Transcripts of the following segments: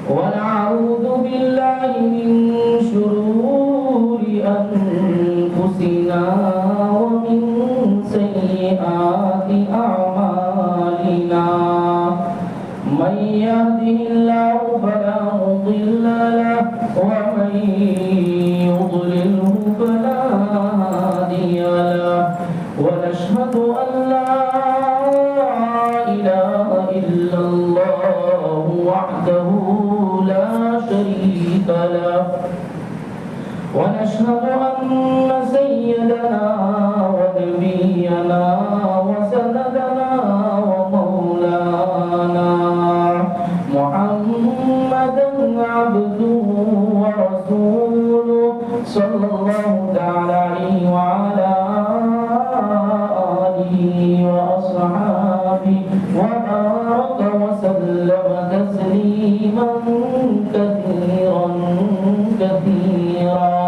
ونعوذ بالله من شرور أنفسنا ومن سيئات أعمالنا من يهده الله فلا مضل له ومن يضلله فلا هادي له ونشهد أن لا إله إلا الله وحده لا شريك له ونشهد أن سيدنا ونبينا وسندنا ومولانا محمدا عبده ورسوله صلى الله تعالى عليه وعلى آله وأصحابه وبارك وسلم تسليما كثيرا كثيرا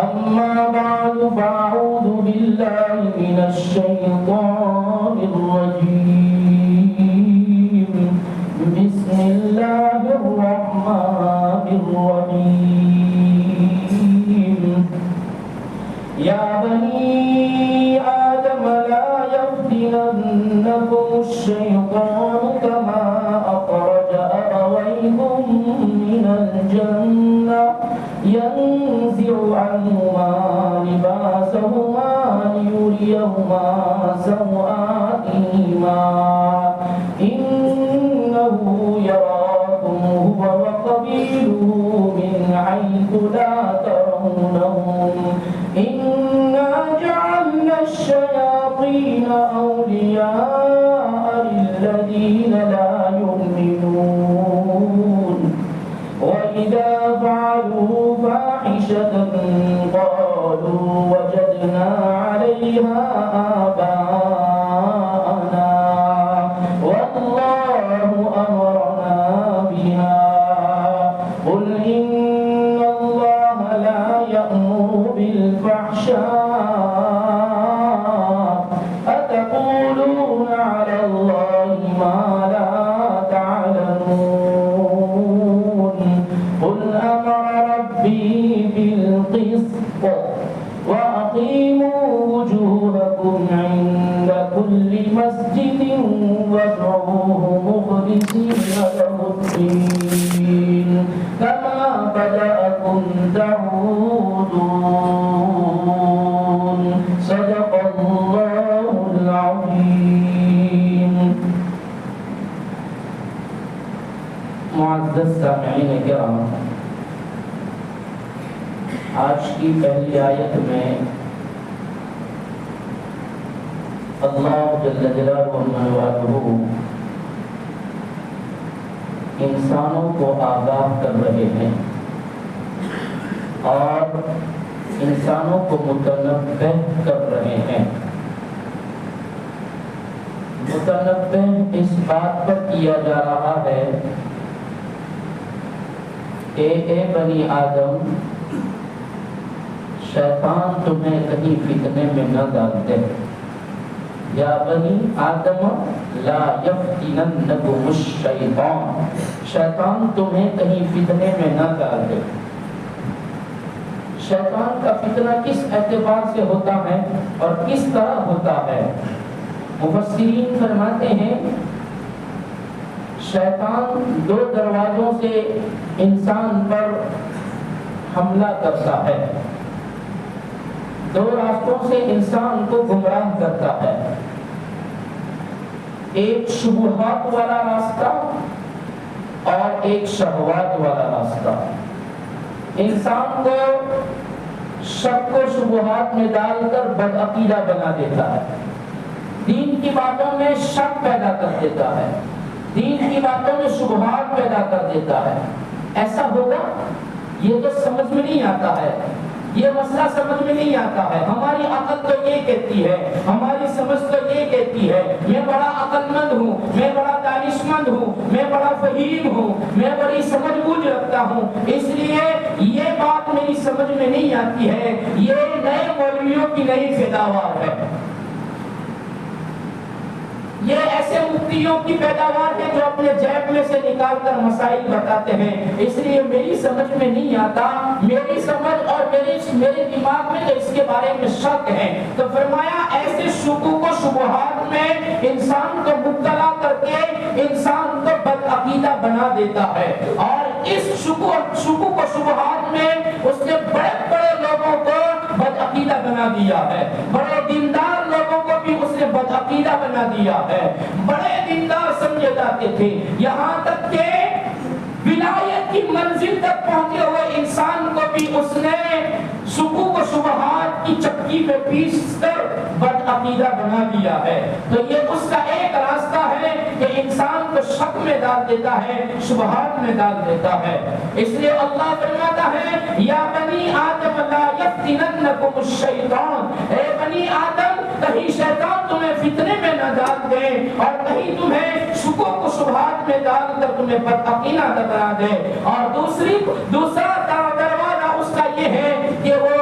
أما بعد فأعوذ بالله من الشيطان الرجيم بسم الله الرحمن الرحيم يا بني آدم لا يفتننكم الشيطان كما أخرج أبويكم من الجنة ينزع عنهما لباسهما ليريهما سوآتهما إنه يراكم هو وقبيله من حيث لا ترونهم إنا جعلنا الشياطين أولياء للذين لا يؤمنون وإذا فعلوا فاحشة قالوا وجدنا عليها آباءنا والله أمرنا بها قل إن الله لا يأمر بالفحشاء أتقولون على الله ما لا تعلمون قل أمر ربي بالقسط وأقيموا وجوهكم عند كل مسجد وادعوه مخلصين له الدين كما بدأكم تعودون صدق الله العظيم. معزز سامعین کرام، آج کی پہلی آیت میں اللہ جل جلالہ انسانوں کو آگاہ کر رہے ہیں اور انسانوں کو متنبہ کر رہے ہیں۔ متنبہ اس بات پر کیا جا رہا ہے کہ اے بنی آدم، شیطان تمہیں کہیں فتنے میں نہ ڈال دے۔ یا بنی آدم لا یفتننکم الشیطان، شیطان تمہیں کہیں فتنے میں نہ ڈال دے۔ شیطان کا فتنہ کس اعتبار سے ہوتا ہے اور کس طرح ہوتا ہے؟ مفسرین فرماتے ہیں شیطان دو دروازوں سے انسان پر حملہ کرتا ہے، دو راستوں سے انسان کو گمراہ کرتا ہے۔ ایک شبہات والا راستہ اور ایک شہوات والا راستہ۔ انسان کو شک و شبہات میں ڈال کر بدعقیدہ بنا دیتا ہے، دین کی باتوں میں شک پیدا کر دیتا ہے، دین کی باتوں میں شبہات پیدا کر دیتا ہے۔ ایسا ہوگا یہ تو سمجھ میں نہیں آتا ہے، یہ مسئلہ سمجھ میں نہیں آتا ہے، ہماری عقل تو یہ کہتی ہے، ہماری سمجھ تو یہ کہتی ہے، میں بڑا عقل مند ہوں، میں بڑا دانش مند ہوں، میں بڑا فہیم ہوں، میں بڑی سمجھ بوجھ رکھتا ہوں، اس لیے یہ بات میری سمجھ میں نہیں آتی ہے، یہ نئے مولویوں کی نئی پیداوار ہے۔ یہ ایسے مفتیوں کی پیداوار ہے جو اپنے جیب میں سے نکال کر مسائل بتاتے ہیں، اس لیے میری سمجھ میں نہیں آتا، میری سمجھ اور میرے دماغ میں اس کے بارے میں شک ہے۔ تو فرمایا ایسے شکوک و شبہات میں انسان کو مبتلا کر کے انسان کو بدعقیدہ بنا دیتا ہے، اور اس شکوک و شبہات میں اس نے بڑے بڑے لوگوں کو بدعقیدہ بنا دیا ہے، بڑے دیندار لوگوں کو بھی اس نے بدعقیدہ بنا دیا ہے۔ بڑے دیندار سمجھے جاتے تھے، یہاں تک کہ ولایت کی منزل تک پہنچے ہوئے انسان کو بھی اس نے شکوک و شبہات کی چکی میں پیس کر بدعقیدہ بنا دیا ہے۔ تو یہ اس کا ایک راستہ ہے کہ انسان کو شک میں ڈال دیتا ہے، شبہات میں ڈال دیتا ہے۔ اس لیے اللہ فرماتا ہے یا بنی آدم لا یفتننکم الشیطان، اے بنی آدم کہیں شیطان تمہیں فتنے میں نہ ڈال دے اور کہیں تمہیں شکوک و شبہات میں ڈال کر تمہیں بدعقیدہ بنا دے۔ اور دوسرا دروازہ اس کا یہ ہے کہ وہ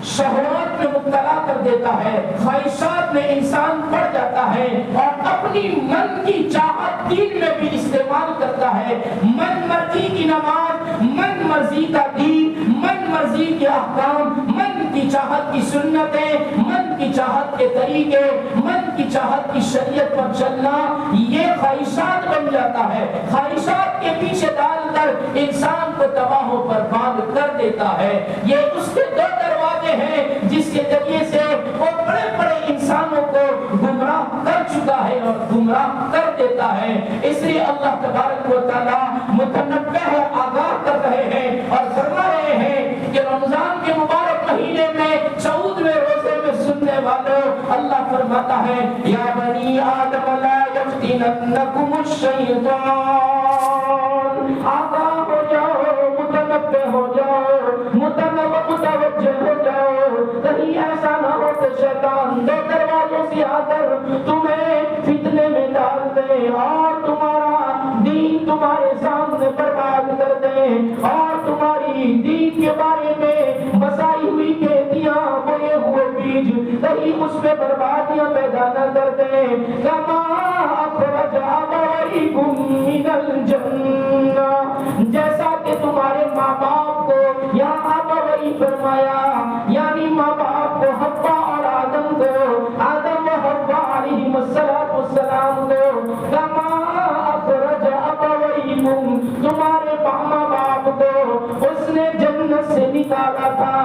شہوات میں مبتلا کر دیتا ہے، خواہشات میں انسان پڑ جاتا ہے اور اپنی من کی چاہت دین میں بھی استعمال کرتا ہے۔ من مرضی کی نماز، من مرضی کا دین، من مرضی کے احکام، من کی چاہت کی سنتیں، من کی چاہت کے طریقے، من کی چاہت کی شریعت پر چلنا، یہ خواہشات بن جاتا ہے۔ خواہشات کے پیچھے ڈال کر انسان کو تباہ و برباد کر دیتا ہے۔ یہ اس کے دو دروازے ہیں جس کے ذریعے سے وہ بڑے بڑے انسانوں کو گمراہ کر چکا ہے اور گمراہ کر دیتا ہے۔ اس لیے اللہ تبارک و تعالیٰ متنبہ ہے، آگاہ کر رہے ہیں اور فرما رہے ہیں کہ رمضان کے مبارک مہینے میں 14ویں روزے میں سننے والوں، اللہ فرماتا ہے یا بنی آدم لا یفتننکم الشیطان، آگاہ ہو جاؤ، متنبہ ہو جاؤ، متوجہ ہو جاؤ، کہیں ایسا نہ ہو کہ شیطان دو دروازوں سے آ کر تمہیں فتنے میں ڈال دے اور تمہارا دین تمہارے سامنے برباد کر دے اور تمہاری دین کے بارے میں بسائی ہوئی کھیتیاں، بوئے ہوئے بیج کہیں اس میں بربادیاں پیدا نہ کر دے۔ کما اخرج ابویکم من الجنہ، جیسا کہ تمہارے ماں باپ کو، یہاں ابوی فرمایا یعنی ماں باپ کو، حوا اور آدم کو، آدم و حوا علیہم السلام کو، کما اخرج ابویکم، تمہارے ماں باپ کو اس نے جنت سے نکالا تھا،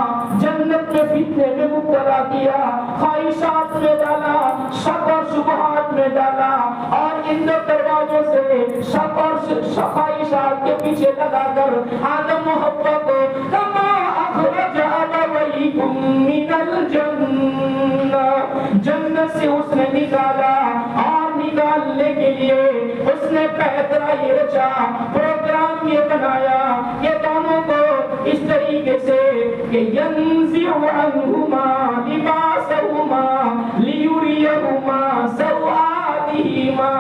جنت میں فتنے میں مبتلا کیا، خواہشات میں ڈالا، شک اور شبہات میں ڈالا اور ان دو دروازوں سے شک اور خواہشات کے پیچھے لگا کر آدم و حوا کو کما اخرج ابویکم من الجنہ، جنت سے اس نے نکالا اور نکالنے کے لیے اس نے پیدرا یہ رچا، پروگرام یہ بنایا کہ دونوں کو اس طریقے سے کہ ینزع عنہما لباسہما لیریہما سوآتہما،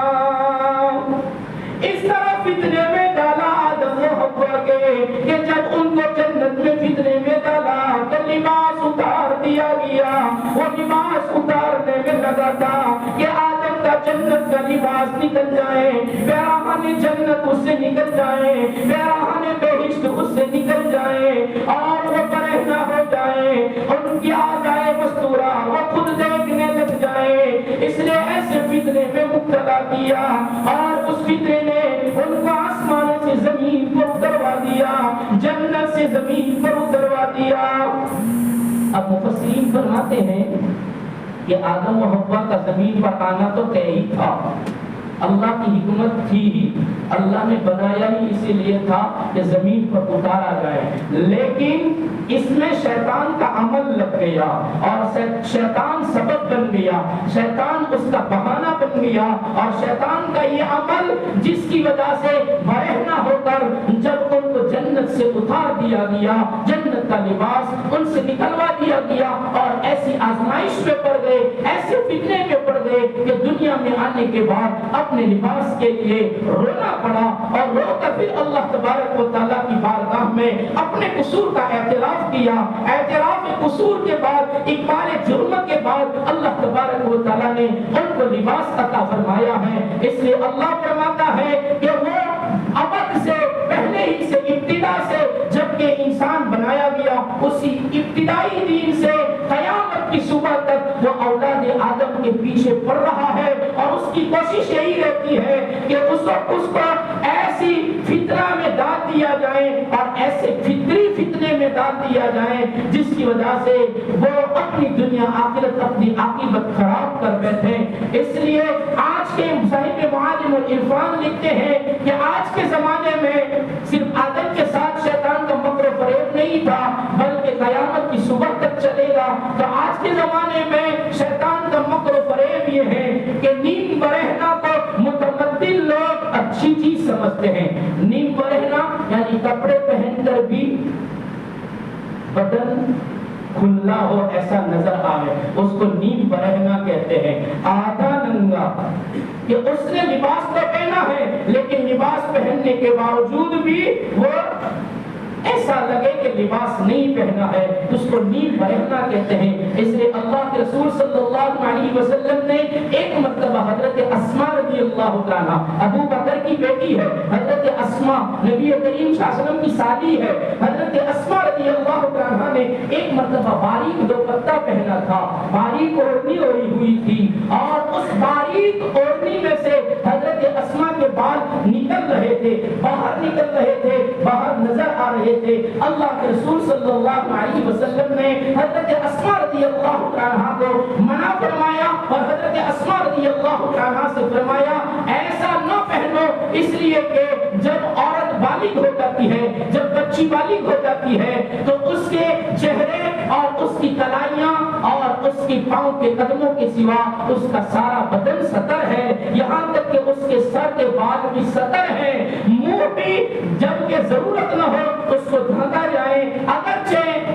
اس طرح فتنے میں ڈالا آدم و حوا کے کہ جب ان کو جنت میں فتنے میں ڈالا تو لباس اتار دیا گیا، وہ لباس اتارنے میں لگا تھا کہ آدم کا جنت کا لباس نکل جائے، پیراہن جنت اس سے نکل جائے، پیراہن بہشت اس سے نکل جائے اور وہ برہنہ ہو جائے، ان کی آزائے مستورہ وہ خود دیکھنے لگ جائے۔ اس لیے ایسے فتنے میں مبتلا کیا اور اس فتنے نے ان کو آسمانوں سے زمین پر اتروا دیا، جنت سے زمین پر اتروا دیا۔ اب مفسرین فرماتے ہیں کہ آدم و حوا کا زمین پر آنا تو طے ہی تھا، اللہ کی حکمت تھی ہی، اللہ نے بنایا ہی اسی لیے تھا کہ زمین پر اتارا جائے، لیکن اس میں شیطان کا عمل لگ گیا اور شیطان سبب بن گیا، شیطان اس کا بہانہ بن گیا اور شیطان کا یہ عمل جس کی وجہ سے برہنہ ہو کر جب ان کو جنت سے اتار دیا گیا، جنت کا لباس ان سے نکلوا دیا گیا، اور ایسی آزمائش میں پڑ گئے، ایسے فتنے میں پڑ گئے کہ دنیا میں آنے کے بعد اپنے لباس کے لیے رونا پڑا، اور رو کر پھر اللہ تبارک و تعالیٰ کی بارگاہ میں اپنے قصور کا اعتراف کیا۔ اعتراف قصور کے بعد، اقبال جرم کے بعد اللہ تبارک و تعالیٰ نے ان کو لباس عطا فرمایا ہے۔ اس لیے اللہ فرماتا ہے کہ وہ ابد سے پہلے ہی سے، ابتدا سے، جبکہ انسان بنایا گیا اسی ابتدائی دن سے قیامت کی صبح تک وہ اولاد آدم کے پیچھے پڑ رہا ہے، اور اس کی کوشش یہی رہتی ہے کہ اس کو ایسی فتنہ میں ڈال دیا جائے اور ایسے فطری فتنے میں ڈال دیا جائے جس کی وجہ سے وہ اپنی دنیا آخرت، اپنی عاقبت خراب کر بیٹھے۔ اس لیے آج کے صاحب معالم العرفان لکھتے ہیں کہ آج کے زمانے میں صرف آدم کے ساتھ شیطان کا مکر و فریب نہیں تھا، بلکہ قیامت کی صبح تک چلے گا۔ تو آج کے زمانے میں شیطان کا مکر و فریب یہ ہے کہ نیند برہنہ کو متبدل لوگ اچھی چیز سمجھتے ہیں۔ نیند برہنہ یعنی کپڑے پہن کر بھی بدن کھلا ہو ایسا نظر آئے، اس کو نیند برہنہ کہتے ہیں۔ آدھا ننگا کہ اس نے لباس تو پہنا ہے، لیکن لباس پہننے کے باوجود بھی وہ ایسا لگے کہ لباس نہیں پہنا ہے، اس کو نیند برہنہ کہتے ہیں۔ اس لیے اللہ کے رسول صلی اللہ علیہ وسلم نے ایک مرتبہ حضرت اسماء رضی اللہ عنہا، ابو بکر کی بیٹی ہے حضرت اسماء، نبی کریم صلی اللہ علیہ وسلم کی سالی ہے، حضرت اسماء رضی اللہ عنہا نے ایک مرتبہ باریک دوپٹہ پہنا تھا، باریک اوڑھنی اوڑھی ہوئی تھی، اور اس باریک اوڑھنی میں سے حضرت اسماء کے بال نکل رہے تھے، باہر نکل رہے تھے، باہر نظر آ رہے تھے۔ اللہ کے رسول صلی اللہ علیہ وسلم نے حضرت اسماء رضی اللہ عنہا کو منع فرمایا، اور حضرت اسماء رضی اللہ عنہا سے فرمایا ایسا نہ پہنو، اس لیے کہ جب عورت بالغ ہو جاتی ہے، جب بچی بالغ ہو جاتی ہے، تو اس کے چہرے اور اس کی کلائیاں اور اس کی پاؤں کے قدموں کے سوا اس کا سارا بدن سطر ہے، یہاں تک کہ اس کے سر کے بال بھی سطر ہے، منہ بھی جب کہ ضرورت نہ ہو اس کو ڈھانکا جائے، اگرچہ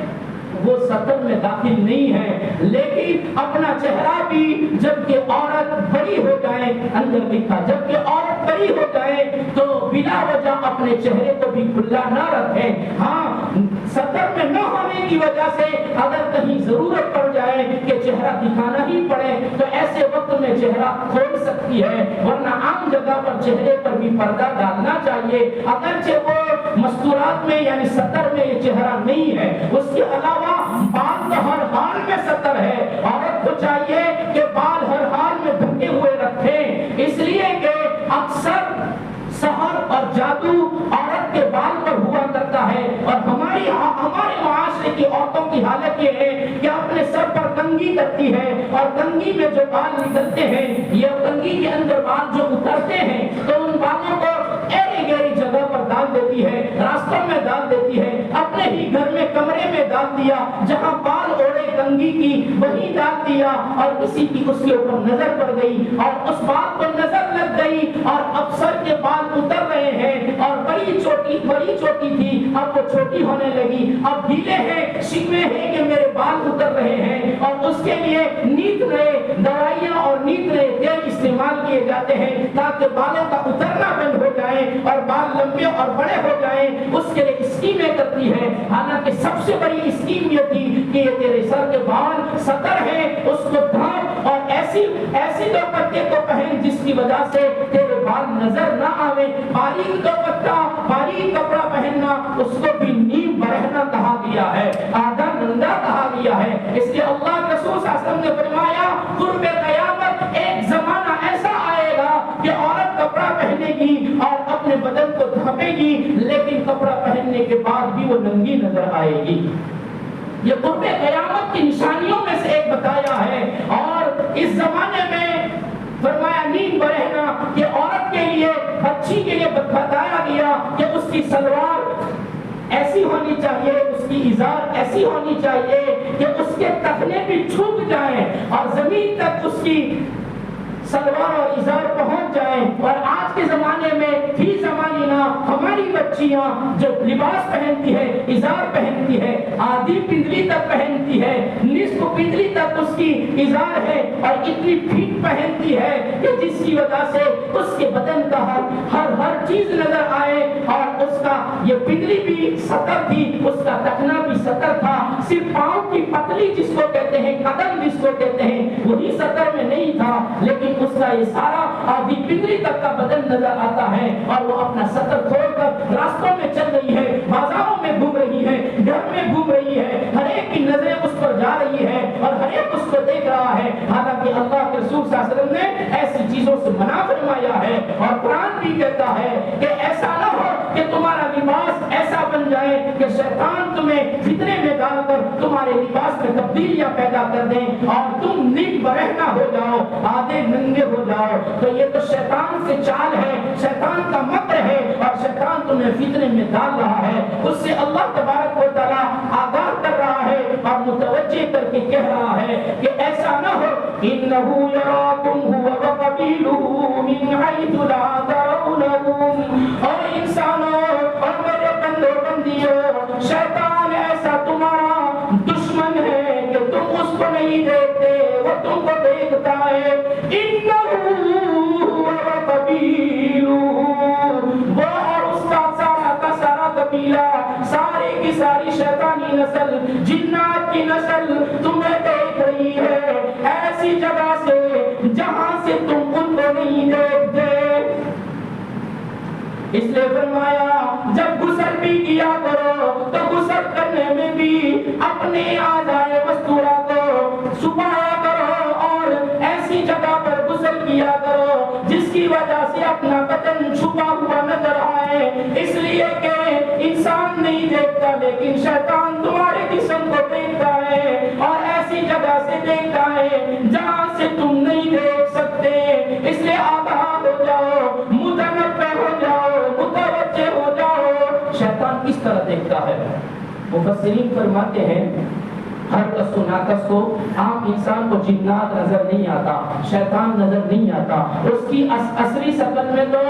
وہ سطر میں داخل نہیں ہے، لیکن اپنا چہرہ بھی جبکہ عورت بڑی ہو جائے، اندر لکھا جبکہ عورت بڑی ہو جائے تو بلا وجہ اپنے چہرے کو بھی کھلا نہ رکھے۔ ہاں سطر میں نہ ہونے کی وجہ سے اگر کہیں ضرورت پڑ جائے کہ چہرہ دکھانا ہی پڑے تو ایسے وقت میں چہرہ کھول سکتی ہے، ورنہ عام جگہ پر چہرے پر بھی پردہ ڈالنا چاہیے، اگرچہ وہ مستورات میں یعنی سطر میں یہ چہرہ نہیں ہے۔ اس کے علاوہ بال تو ہر حال میں سطر ہے، عورت کو چاہیے کہ بال ہر حال میں ڈھکے ہوئے رکھیں، اس لیے کہ اکثر سحر اور جادو عورت کے بال پر ہوا کرتا ہے، اور ہمارے معاشرے کی عورتوں کی حالت یہ ہے کہ اپنے سر پر کنگھی کرتی ہے، اور کنگھی میں جو بال نکلتے ہیں یا کنگھی کے اندر بال جو اترتے ہیں تو ان بالوں کو ایری گہری جگہ پر ڈال دیتی ہے، راستوں میں ڈال دیتی ہے، اپنے ہی گھر میں کمرے میں ڈال دیا، جہاں بال اوڑے کنگھی کی وہی ڈال دیا، اور کسی کی اس کے اوپر نظر پڑ گئی اور اس بال کو نظر لگ گئی، اور اب سر کے بال اتر رہے ہیں، اور بڑی چھوٹی تھی اب وہ چھوٹی ہونے لگی، اب ڈھیلے ہیں، شکوے ہیں کہ میرے بال اتر رہے ہیں، اور اس کے لیے نیت نئے دوائیاں اور نیت نئے تیل استعمال کیے جاتے ہیں تاکہ بالوں کا اترنا بند ہو جائے اور بال لمبے اور بڑے ہو جائیں، اس کے لیے اسکیمیں کرتی ہے۔ حالانکہ سب سے بڑی اسکیم یہ تھی کہ یہ تیرے سر کے بال سطر ہیں، اس کو ڈھانپ اور ایسی دوپٹے کو پہن جس کی وجہ سے تیرے بال نظر نہ آوے۔ باریک دوپٹہ، باریک کپڑا پہننا اس کو بھی نیم برہنہ کہا گیا ہے، آدھا ننگا کہا گیا ہے۔ اس لیے اللہ کے رسول صلی اللہ علیہ وسلم نے فرمایا قرب قیامت ایک زمانہ ایسا آئے گا کہ عورت کپڑا پہنے گی اور اپنے بدن کو ڈھانپے گی، لیکن کپڑا پہننے کے بعد بھی وہ ننگی نظر آئے گی۔ یہ قرب قیامت کی نشانیوں میں سے ایک بتایا ہے، اور اس زمانے میں فرمایا نیم برہنہ کہ عورت کے لیے، بچی کے لیے بتایا گیا کہ اس کی سلوار ایسی ہونی چاہیے، اس کی ازار ایسی ہونی چاہیے کہ اس کے ٹخنے بھی چھپ جائیں اور زمین تک اس کی سلوار اور ازار پہنچ جائیں۔ اور آج کے زمانے میں فی زمانہ ہماری بچیاں جو لباس پہنتی ہے، ازار پہنتی ہے، آدھی پندلی تک پہنتی ہے، نصف پندلی تک اس کی ازار ہے، اور اتنی پھیٹ پہنتی ہے کہ جس کی وجہ سے اس کے بدن کا ہر چیز نظر آئے، اور اس کا یہ پندلی بھی سطر تھی، اس کا ٹکنا بھی سطر تھا، صرف پاؤں کی پتلی جس کو کہتے ہیں، قدم جس کو کہتے ہیں، وہی سطر میں نہیں تھا، لیکن اس کا یہ سارا آدھی پندلی تک کا بدن نظر آتا ہے، اور وہ اپنا سطر کھول کر راستوں میں چل رہی ہے، بازاروں میں گھوم رہی ہے، گھر میں گھوم رہی ہے، ہر ایک کی نظریں اس پر جا رہی ہے، اور ہر ایک اس کو دیکھ رہا ہے، حالانکہ اللہ کے رسول صلی اللہ علیہ وسلم نے ایسی چیزوں سے منع فرمایا ہے، اور قرآن بھی کہتا ہے کہ ایسا نہ ہو کہ تمہارا لباس ایسا بن جائے کہ شیطان تمہیں فتنے میں ڈال کر تمہارے لباس میں تبدیلیاں پیدا کر دیں، اور تم نیک برہنہ ہو جاؤ، آدھے ننگے ہو جاؤ۔ تو یہ تو شیطان سے چال ہے، شیطان کا مکر ہے، اور شیطان تمہیں فتنے میں ڈال رہا ہے، اس سے اللہ تبارک و تعالیٰ آگاہ کر رہا ہے اور متوجہ کر کے کہہ رہا ہے کہ ایسا نہ ہو، انہو یراکم ہوا وقبیلہ من حیث لا ترونہم، اور انسانوں اور میرے بندو بندیوں، شیطان ایسا تمہارا دشمن ہے کہ تم اس کو نہیں دیکھتے، وہ تم کو دیکھتا ہے، انہو وقبیلہ، وہ اور اس کا سارا قبیلہ، ساری کی ساری شیطانی نسل، جنات کی نسل تمہیں دیکھ رہی ہے، ایسی جگہ سے جہاں سے تم ان کو نہیں دیکھتے۔ اس لیے فرمایا جب غسل بھی کیا کرو تو غسل کرنے میں بھی اپنے اعضائے مستورہ کو چھپایا کرو، اور ایسی جگہ پر غسل کیا کرو جس کی وجہ سے اپنا بدن چھپا ہوا نظر آئے، اس لیے کہ انسان نہیں دیکھتا لیکن شیطان تمہارے جسم کو دیکھتا ہے، اور ایسی جگہ سے دیکھتا ہے جہاں سے تم نہیں دیکھ سکتے، اس لیے آگاہ ہو جاؤ، متنبہ ہو جاؤ، متوجہ ہو جاؤ۔ شیطان کس طرح دیکھتا ہے؟ مفسرین فرماتے ہیں ہر کس و ناکس کو، عام انسان کو جنات نظر نہیں آتا، شیطان نظر نہیں آتا، اس کی اصلی شکل میں تو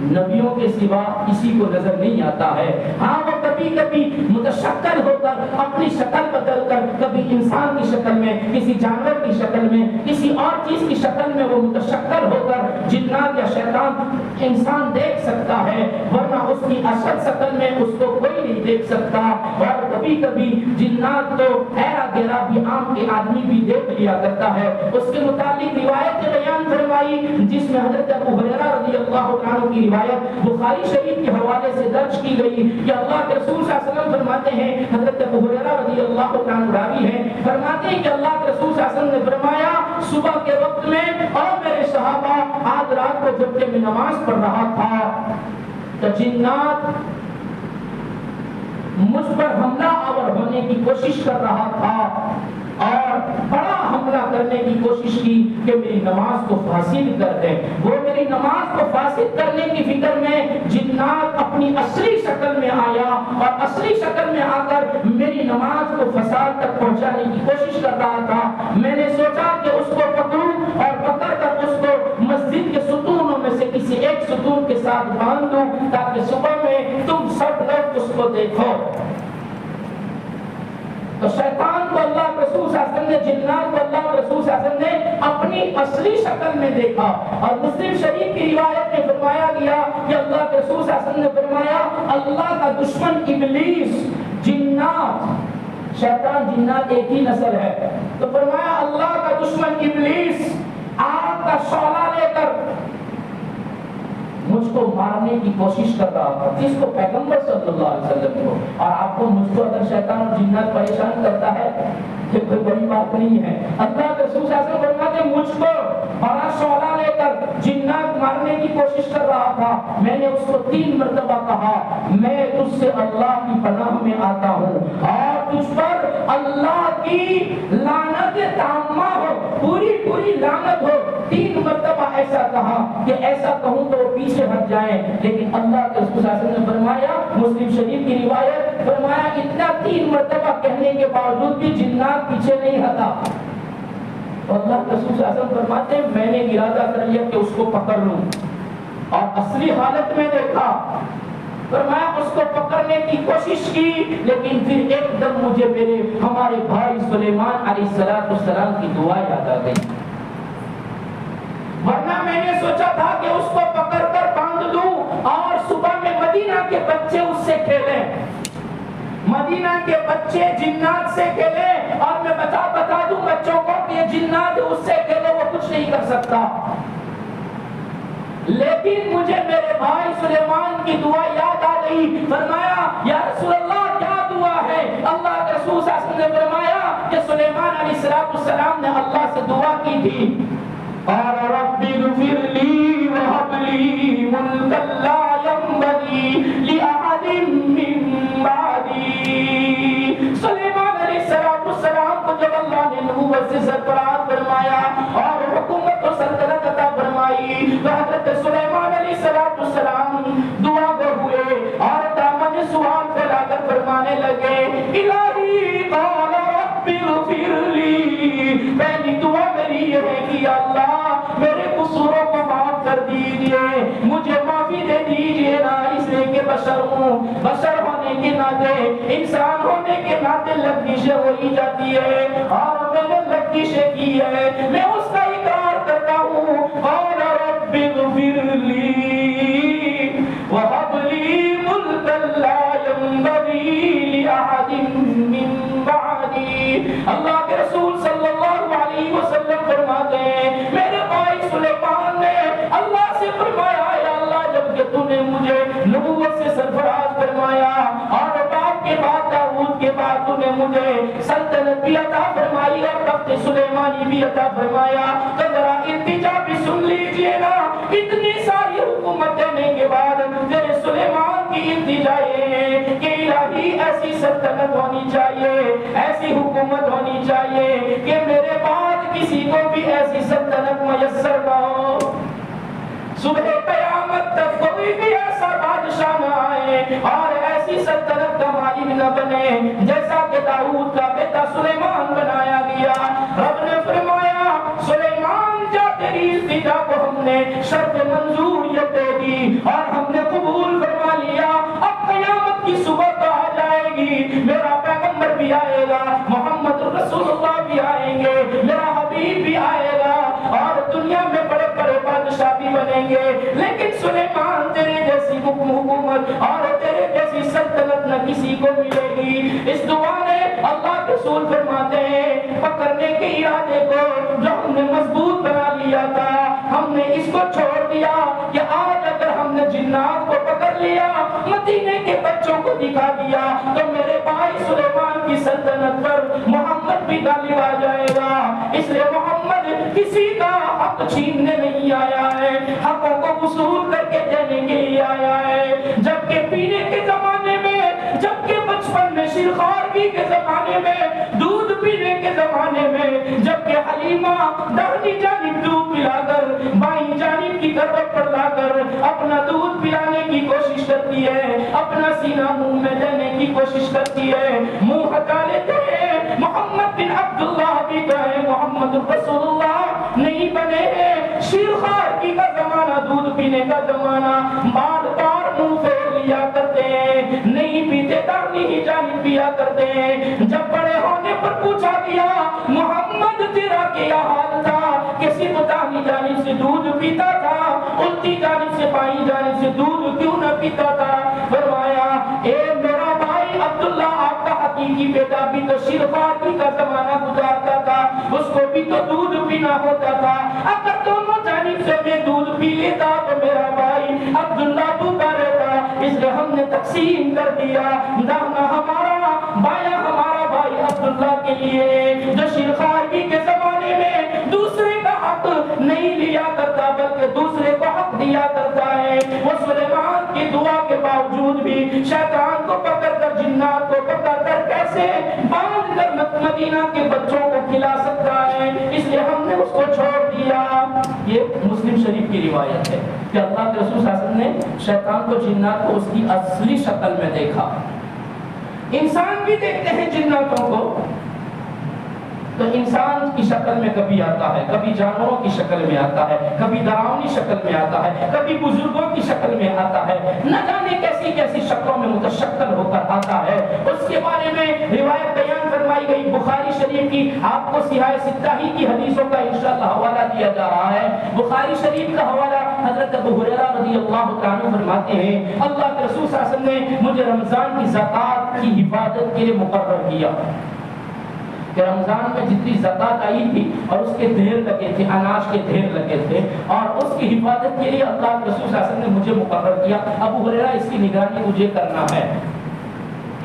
نبیوں کے سوا کسی کو نظر نہیں آتا ہے۔ ہاں وہ کبھی کبھی متشکل ہو کر اپنی شکل بدل کر، کبھی انسان کی شکل میں، کسی جانور کی شکل میں، کسی اور چیز کی شکل میں وہ متشکل ہو کر جنات یا شیطان انسان دیکھ سکتا ہے، ورنہ اس کی اصل شکل میں اس کو کوئی نہیں دیکھ سکتا۔ اور کبھی کبھی جنات تو ایرا گیرا بھی عام کے آدمی بھی دیکھ لیا کرتا ہے۔ اس کے متعلق روایت بیان فرمائی جس میں حضرت ابو ہریرہ رضی اللہ عنہ کی روایت بخاری شریف کے حوالے سے درج کی گئی کہ اللہ کے رسول صلی اللہ علیہ وسلم فرماتے ہیں، حضرت ابو ہریرہ رضی اللہ عنہ راوی ہیں، فرماتے ہیں کہ اللہ کے رسول صلی اللہ علیہ وسلم نے فرمایا صبح کے وقت میں، اور میرے صحابہ آج رات کو جب کہ میں نماز پڑھ رہا تھا تو جنات مجھ پر حملہ آور ہونے کی کوشش کر رہا تھا، اور بڑا حملہ کرنے کی کوشش کی کہ میری نماز کو فاسد کر دیں۔ وہ میری نماز کو فاسد کرنے کی فکر میں جنات اپنی اصلی شکل میں آیا، اور اصلی شکل میں آ کر میری نماز کو فساد تک پہنچانے کی کوشش کر رہا تھا۔ میں نے سوچا کہ اس کو پکڑوں، اور پکڑ کر اس کو مسجد کے ستونوں میں سے کسی ایک ستون کے ساتھ باندھ دوں تاکہ صبح میں تم سب لوگ اس کو دیکھو۔ تو شیطان کو اللہ کے رسول صلی اللہ علیہ وسلم نے، جنات کو اللہ کے رسول صلی اللہ علیہ وسلم نے اپنی اصلی شکل میں دیکھا، اور مسلم شریف کی روایت میں فرمایا گیا کہ اللہ کے رسول صلی اللہ علیہ وسلم نے فرمایا اللہ کا دشمن ابلیس، جنات، شیطان جنات ایک ہی نسل ہے، تو فرمایا اللہ کا دشمن ابلیس آگ کا شعلہ لے کر مجھ کو مارنے کی کوشش کر رہا تھا، جس کو پیغمبر صلی اللہ علیہ وسلم کو، اور آپ کو مجھ کو اگر شیطان اور جنات پریشان کرتا ہے یہ کوئی بڑی بات نہیں ہے۔ اللہ کے رسول صلی اللہ علیہ وسلم فرماتے ہیں مجھ کو بڑا شعلہ لے کر جنات مارنے کی کوشش کر رہا تھا، میں نے اس کو 3 مرتبہ کہا میں تجھ سے اللہ کی پناہ میں آتا ہوں، اور تجھ پر اللہ کی لعنت تامہ ہو، پوری لعنت ہو۔ 3 مرتبہ ایسا کہا کہ ایسا کہوں تو وہ پیچھے ہٹ جائیں، لیکن اللہ کے رسول صلی اللہ علیہ وسلم نے فرمایا، مسلم شریف کی روایت، فرمایا اتنا 3 مرتبہ کہنے کے باوجود بھی جنات پیچھے نہیں ہٹا۔ اللہ کے رسول صلی اللہ علیہ وسلم فرماتے ہیں میں نے ارادہ کر لیا کہ اس کو پکڑ لوں، اور اصلی حالت میں دیکھا فرمایا اس کو پکڑنے کی کوشش کی، لیکن پھر ایک دم مجھے ہمارے بھائی سلیمان علیہ السلام کی دعا یاد آ گئی، ورنہ میں نے سوچا تھا کہ اس کو پکڑ کر باندھ دوں اور صبح میں مدینہ کے بچے اس سے کھیلیں، مدینہ کے بچے جنات سے کھیلیں، اور میں بتا دوں بچوں کو کہ یہ جنات اس سے کھیلو، وہ کچھ نہیں کر سکتا۔ لیکن مجھے میرے بھائی سلیمان کی دعا یاد آ گئی، فرمایا یا رسول اللہ کیا دعا ہے؟ اللہ کے رسول صلی اللہ علیہ وسلم نے فرمایا کہ سلیمان علیہ السلام نے اللہ سے دعا کی تھی، قال رب اغفر لي وهب لي ملكا لا ينبغي لأحد من بعدي۔ سلیمان علیہ السلام کو جب اللہ نے نبوت سے سرفراز فرمایا اور حکومت و سلطنت عطا فرمائی، تو حضرت سلیمان علیہ السلام دعا گو ہوئے اور دامن سوال پھیلا کر فرمانے لگے، الہی قال رب اغفر لي، پہلی دعا میری یہ ہے کہ اللہ میرے قصوروں کو معاف کر دیجئے، مجھے معافی دے دیجئے نا، اس لیے کہ بشر ہوں، بشر ہونے کے ناطے، انسان ہونے کے ناطے لغزشیں ہو ہی جاتی ہے، اور میں نے لغزشیں کی ہے، میں اس کا اقرار کرتا ہوں، قال رب اغفر لی وہب لی ملکا لا ينبغی لأحد من بعدی۔ اللہ کے رسول صلی اللہ علیہ وسلم فرماتے ہیں میرے بھائی سلیمان نے اللہ سے فرمایا، یا اللہ جب کہ تو نے مجھے نبوت سے سرفراز فرمایا اور باپ کے بعد داؤد کے بعد تو نے مجھے سلطنت بھی عطا فرمائی اور تخت سلیمانی بھی عطا فرمایا، تو ذرا التجا بھی سن لیجئے نا، اتنی ساری حکومت دینے کے بعد تیرے سلیمان کی التجا یہ ہے کہ الہی ایسی سلطنت ہونی چاہیے، ایسی حکومت ہونی چاہیے کہ میرے بعد کسی کو بھی ایسی سلطنت میسر نہ ہو، صبح قیامت تک کوئی بھی ایسا بادشاہ نہ آئے اور ایسی سلطنت کا مالک نہ بنے جیسا کہ داؤد کا بیٹا سلیمان بنایا گیا۔ رب نے فرمایا سلیمان جا تیری التجا کو ہم نے شرط منظوریت دے دی اور ہم نے قبول فرما لیا، اب قیامت کی صبح تو آ جائے گی، میرا پیغمبر بھی آئے گا، محمد رسول اللہ بھی آئیں گے، میرا حبیب بھی آئے گا، اور دنیا میں بڑے بڑے بادشاہ بھی بنیں گے، لیکن سلیمان تیرے جیسی حکومت اور تیرے جیسی سلطنت نہ کسی کو ملے گی۔ اس دعا نے اللہ کے رسول فرماتے ہیں پکڑنے کے ارادے کو جو ہم نے مضبوط بنا لیا تھا، ہم نے اس کو چھوڑ دیا کہ آج اگر ہم نے جنات کو پکڑ لیا، مدینے کے بچوں کو دکھا دیا، تو میرے بھائی سلیمان کی سلطنت پر محمد بھی غالب آ جائے گا۔ اس لیے محمد کسی کا حق چھیننے نہیں آیا ہے، حقوں کو وصول کر کے دینے کے لیے آیا ہے۔ جبکہ پینے کے زمانے میں، جبکہ بچپن میں شیرخواری کے زمانے میں، دودھ پینے کے زمانے میں، جبکہ حلیمہ داہنی جانب دودھ پلا کر بائیں جانب کی گردن پر لا کر اپنا دودھ پلانے کی کوشش کرتی ہے، اپنا سینہ منہ میں دینے کی کوشش کرتی ہے، منہ ہٹا لیتے ہیں، محمد بن عبداللہ بھی کہے محمد رسول اللہ نہیں بنے ہیں، شیرخواری کا زمانہ، دودھ پینے کا زمانہ، بار بار منہ پھیر لیا کرتے ہیں، نہیں پیتے داہنی ہی جانب پیا کرتے ہیں۔ جب بڑے ہونے پر پوچھا گیا محمد تیرا کیا حال تھا، کسی کو داہنی جانب سے دودھ پیتا تھا، الٹی جانب سے بائیں جانب سے دودھ کیوں نہ پیتا تھا؟ فرمایا اے میرا بھائی عبداللہ، آپ کا حقیقی بیٹا بھی تو شیرخواری کا زمانہ گزارتا تھا، اس کو بھی تو دودھ پینا ہوتا تھا، اگر دونوں جانب سے میں دودھ پی لیتا تو میرا بھائی عبداللہ بھوکا رہتا، اس لیے ہم نے تقسیم کر دیا، داہنا ہمارا، بایاں ہمارا بھائی عبداللہ کے لیے، جو شیرخواری کے زمانے میں دوسرے کا حق نہیں لیا کرتا بلکہ دوسرے کو حق دیا کرتا ہے، وہ سلیمان کی دعا کے باوجود بھی شیطان کو پکڑ کر، جنات کو پکڑ کر کیسے باندھ کر مدینہ کے بچوں کو کھلا سکتا ہے، اس لیے ہم نے اس کو چھوڑ دیا۔ یہ مسلم شریف کی روایت ہے کہ اللہ کے رسول صلی اللہ علیہ وسلم نے شیطان کو، جنات کو اس کی اصلی شکل میں دیکھا۔ انسان بھی دیکھتے ہیں جناتوں کو، تو انسان کی شکل میں کبھی آتا ہے، کبھی جانوروں کی شکل میں آتا ہے، کبھی ڈراؤنی شکل میں آتا ہے، کبھی بزرگوں کی شکل میں آتا ہے، نہ جانے کیسی کیسی شکلوں میں متشکل ہو کر آتا ہے۔ اس کے بارے میں روایت بیان فرمائی گئی بخاری شریف کی، آپ کو سیاہ ستہ ہی کی حدیثوں کا انشاءاللہ حوالہ دیا جا رہا ہے۔ بخاری شریف کا حوالہ حضرت ابو ہریرہ رضی اللہ تعالیٰ فرماتے ہیں اللہ کے رسول صلی اللہ علیہ وسلم نے مجھے رمضان کی زکوٰۃ کی حفاظت کے لیے مقرر کیا کہ رمضان میں جتنی زکوٰۃ آئی تھی اور اس کے ڈھیر لگے تھے، اناج کے ڈھیر لگے تھے، اور اس کی حفاظت کے لیے اللہ کے رسول صلی اللہ علیہ وسلم نے مجھے مقرر کیا، ابو ہریرہ اس کی نگرانی مجھے کرنا ہے۔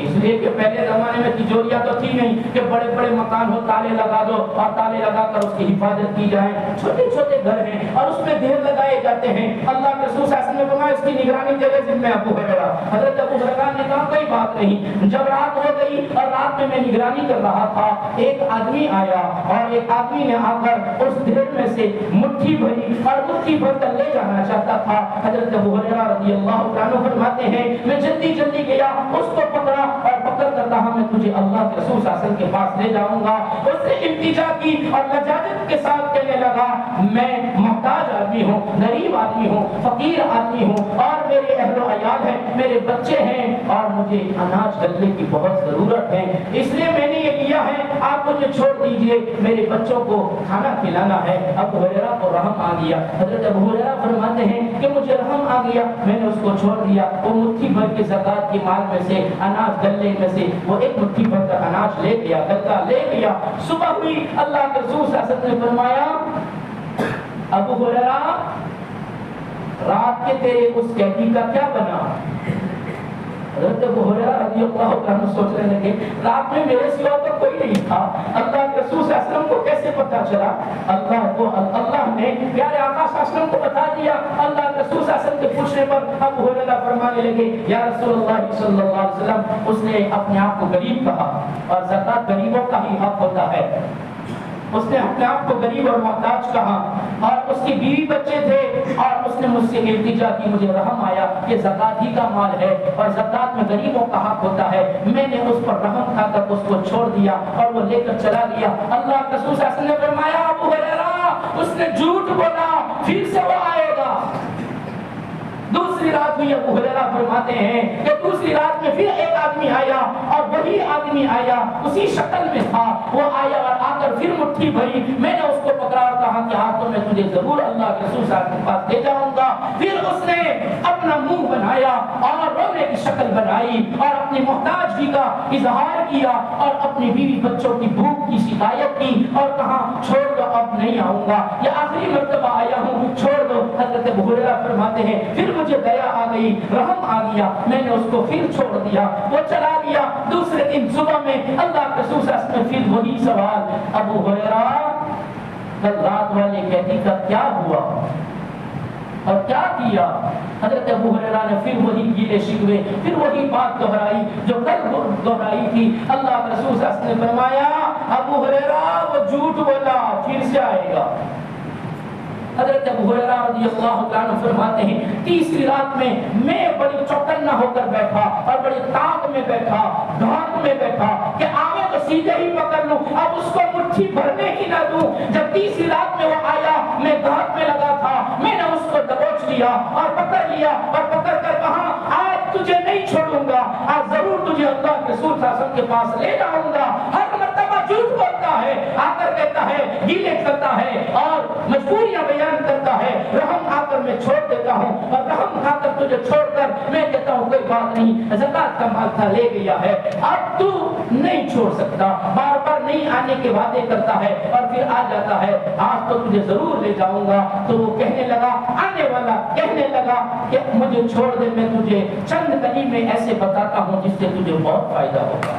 اس لیے کہ پہلے زمانے میں تجوریاں تو تھی نہیں کہ بڑے بڑے مکان ہو تالے لگا دو اور تالے لگا کر اس کی حفاظت کی جائے، چھوٹے چھوٹے گھر ہیں اور اس میں ڈھیر لگائے جاتے ہیں۔ اللہ کے رسول صلی اللہ علیہ وسلم نے فرمایا اس کی نگرانی تیرے ذمہ ہے ابو ہریرہ۔ حضرت ابو ہریرہ نے کہا کوئی بات نہیں۔ جب رات ہو گئی اور رات میں نگرانی کر رہا تھا، ایک آدمی آیا اور ایک آدمی نے آ کر اس ڈھیر میں سے مٹھی بھری اور مٹھی بھر کر لے جانا چاہتا تھا۔ حضرت ابو ہریرہ رضی اللہ عنہ فرماتے ہیں میں جلدی جلدی گیا، اس کو پکڑا اور پکڑ کر کہا میں تجھے اللہ کے رسول صلی اللہ علیہ وسلم کے پاس لے جاؤں گا۔ اس نے التجا کی اور لجاجت کے ساتھ کہنے لگا میں محتاج آدمی ہوں، غریب آدمی ہوں، فقیر آدمی ہوں اور میرے اہل و عیال ہیں، میرے بچے ہیں اور مجھے اناج ڈلنے کی بہت ضرورت ہے، اس لیے میں نے یہ لیا ہے، آپ مجھے چھوڑ دیجئے، میرے بچوں کو کھانا کھلانا ہے۔ ابو ہریرہ کو رحم آ گیا۔ حضرت ابو ہریرہ فرماتے ہیں کہ مجھے رحم آ گیا، میں نے اس کو چھوڑ دیا۔ وہ مٹھی بھر کے زکوٰۃ کی مال میں سے اناج ڈلنے میں سے وہ ایک مٹھی بھر کر اناج لے گیا، گدا لے گیا۔ صبح ہوئی، اللہ کے رسول صلی اللہ علیہ وسلم نے فرمایا ابو ہریرہ رات کے تیرے اس قیدی کا کیا بنا؟ حضرت ابو ہریرہ رضی اللہ عنہ سوچنے لگے رات میں میرے سوا تو کوئی نہیں تھا، اللہ کے رسول صلی اللہ علیہ وسلم کو کیسے پتا چلا؟ اللہ نے پیارے آقا صلی اللہ علیہ وسلم کو بتا دیا۔ اللہ کے رسول صلی اللہ علیہ وسلم کے پوچھنے پر ابو ہریرہ فرمانے لگے یا رسول اللہ صلی اللہ علیہ وسلم، اس نے اپنے آپ کو غریب کہا اور زکوٰۃ غریبوں کا ہی حق ہوتا ہے۔ اس نے اپنے آپ کو غریب اور محتاج کہا اور اس کی بیوی بچے تھے اور اس نے مجھ سے التجا کی، مجھے رحم آیا کہ زکوٰۃ ہی کا مال ہے اور زکوٰۃ میں غریبوں کا حق ہوتا ہے۔ میں نے اس پر رحم کھا کر اس کو چھوڑ دیا اور وہ لے کر چلا گیا۔ اللہ کے رسول صلی اللہ علیہ وسلم نے فرمایا ابو ہریرہ اس نے جھوٹ بولا، پھر سے وہ آئے گا۔ دوسری رات ہوئی، ابو ہریرہ فرماتے ہیں کہ دوسری رات میں پھر ایک آدمی آیا اور وہی آدمی آیا اسی شکل میں تھا، وہ آیا اور آ کر پھر مٹھی بھری، میں نے اس کو پکڑا اور کہا کہ آج تو میں تجھے ضرور اللہ کے رسول صاحب کے پاس لے جاؤں گا۔ پھر اس نے اپنا منہ بنایا اور رونے کی شکل بنائی اور اپنی محتاجگی کا اظہار کیا اور اپنی بیوی بچوں کی بھوک کی شکایت کی اور کہا چھوڑ دو اب نہیں آؤں گا، یہ آخری مرتبہ آیا ہوں، چھوڑ دو۔ حضرت ابو ہریرہ فرماتے ہیں پھر مجھے دیا آ گئی، رحم آ گیا، میں نے اس کو پھر چھوڑ دیا، وہ چلا گیا۔ دوسرے دن صبح میں اللہ کے رسول صلی اللہ علیہ وسلم پھر وہی سوال ابو ہریرہ کل رات والے قیدی کا کیا ہوا اور کیا کیا؟ حضرت ابو ہریرہ نے پھر وہی گیلے شکوے، پھر وہی بات دہرائی جو کل دہرائی تھی۔ اللہ کے رسول صلی اللہ علیہ وسلم نے فرمایا ابو ہریرہ وہ جھوٹ بولا، پھر سے آئے گا۔ حضرت ابو ہریرہ رضی اللہ عنہ فرماتے ہیں تیسری رات میں بڑی چوکنا ہو کر بیٹھا اور بڑی تاک میں بیٹھا، گھاٹ میں بیٹھا کہ آگے تو سیدھے ہی پکڑ لوں، اب اس کو مٹھی بھرنے ہی نہ دوں۔ جب تیسری رات میں وہ آیا، میں گھاٹ میں لگا تھا، میں نے اس کو دبوچ لیا اور پکڑ لیا اور پکڑ کر کہا آج تجھے نہیں چھوڑوں گا، آج ضرور تجھے اللہ کے رسول صلی اللہ علیہ وسلم کے پاس لے جاؤں گا۔ ہر مرتبہ جھوٹ بولتا ہے، آ کر کہتا ہے، گیلے کرتا ہے اور مجبوریاں بیان کرتا ہے، رحم کھا کر میں چھوڑ دیتا ہوں اور رحم کھا کر تجھے چھوڑ کر میں کہتا ہوں کوئی بات نہیں، زکوٰۃ کا مال تھا لے گیا ہے، اب تو نہیں چھوڑ سکتا، بار بار نہیں آنے کے وعدے کرتا ہے اور پھر آ جاتا ہے، آج تو تجھے ضرور لے جاؤں گا۔ تو وہ کہنے لگا، آنے والا کہنے لگا کہ مجھے چھوڑ دے، میں تجھے چند کلمے ایسے بتاتا ہوں جس سے تجھے بہت فائدہ ہوگا۔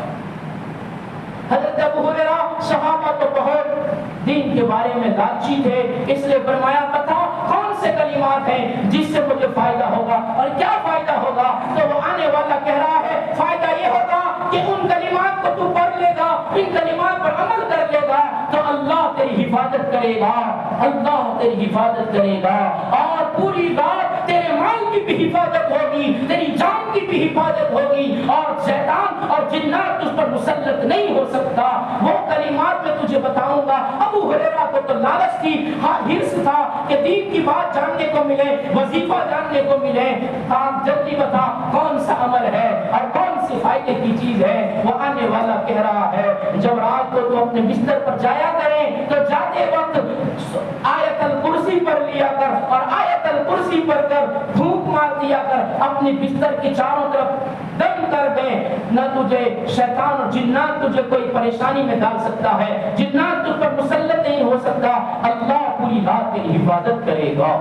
حضرت ابو ہریرہ صحابہ تو بہت دین کے بارے میں لالچی تھے، اس لیے فرمایا بتا کون سے کلمات ہیں جس سے مجھے فائدہ ہوگا اور کیا فائدہ ہوگا؟ تو وہ آنے والا کہہ رہا ہے فائدہ یہ ہوگا کہ ان کلمات کو تو پڑھ لے گا، ان کلمات پر عمل کر لے گا تو اللہ تیری حفاظت کرے گا، اللہ تیری حفاظت کرے گا اور پوری رات تیرے مال کی بھی حفاظت ہوگی۔ ہوگی، تیری جان کی بھی حفاظت ہوگی، اور شیطان اور جنات تجھ پر مسلط نہیں ہو سکتا۔ وہ کلمات میں تجھے بتاؤں گا۔ ابو ہریرہ کو تو لالچ تھی، ہاں حرص تھا کہ دین کی بات جاننے کو ملے، وظیفہ جاننے کو ملے۔ آپ جلدی بتا کون سا عمل ہے اور کون سی فائدے کی چیز ہے؟ وہ آنے والا کہہ رہا ہے جب رات کو تو اپنے بستر پر جایا کریں تو جاتے وقت آیت الکرسی پڑھ لیا کر، اور آیت الکرسی پڑھ کر پھونک مار دیا کر، اپنی بستر کی چاروں طرف دم کر دے، نہ تجھے شیطان اور جنات تجھے کوئی پریشانی میں ڈال سکتا ہے، جنات تجھ پر مسلط نہیں ہو سکتا، اللہ پوری رات تیری حفاظت کرے گا۔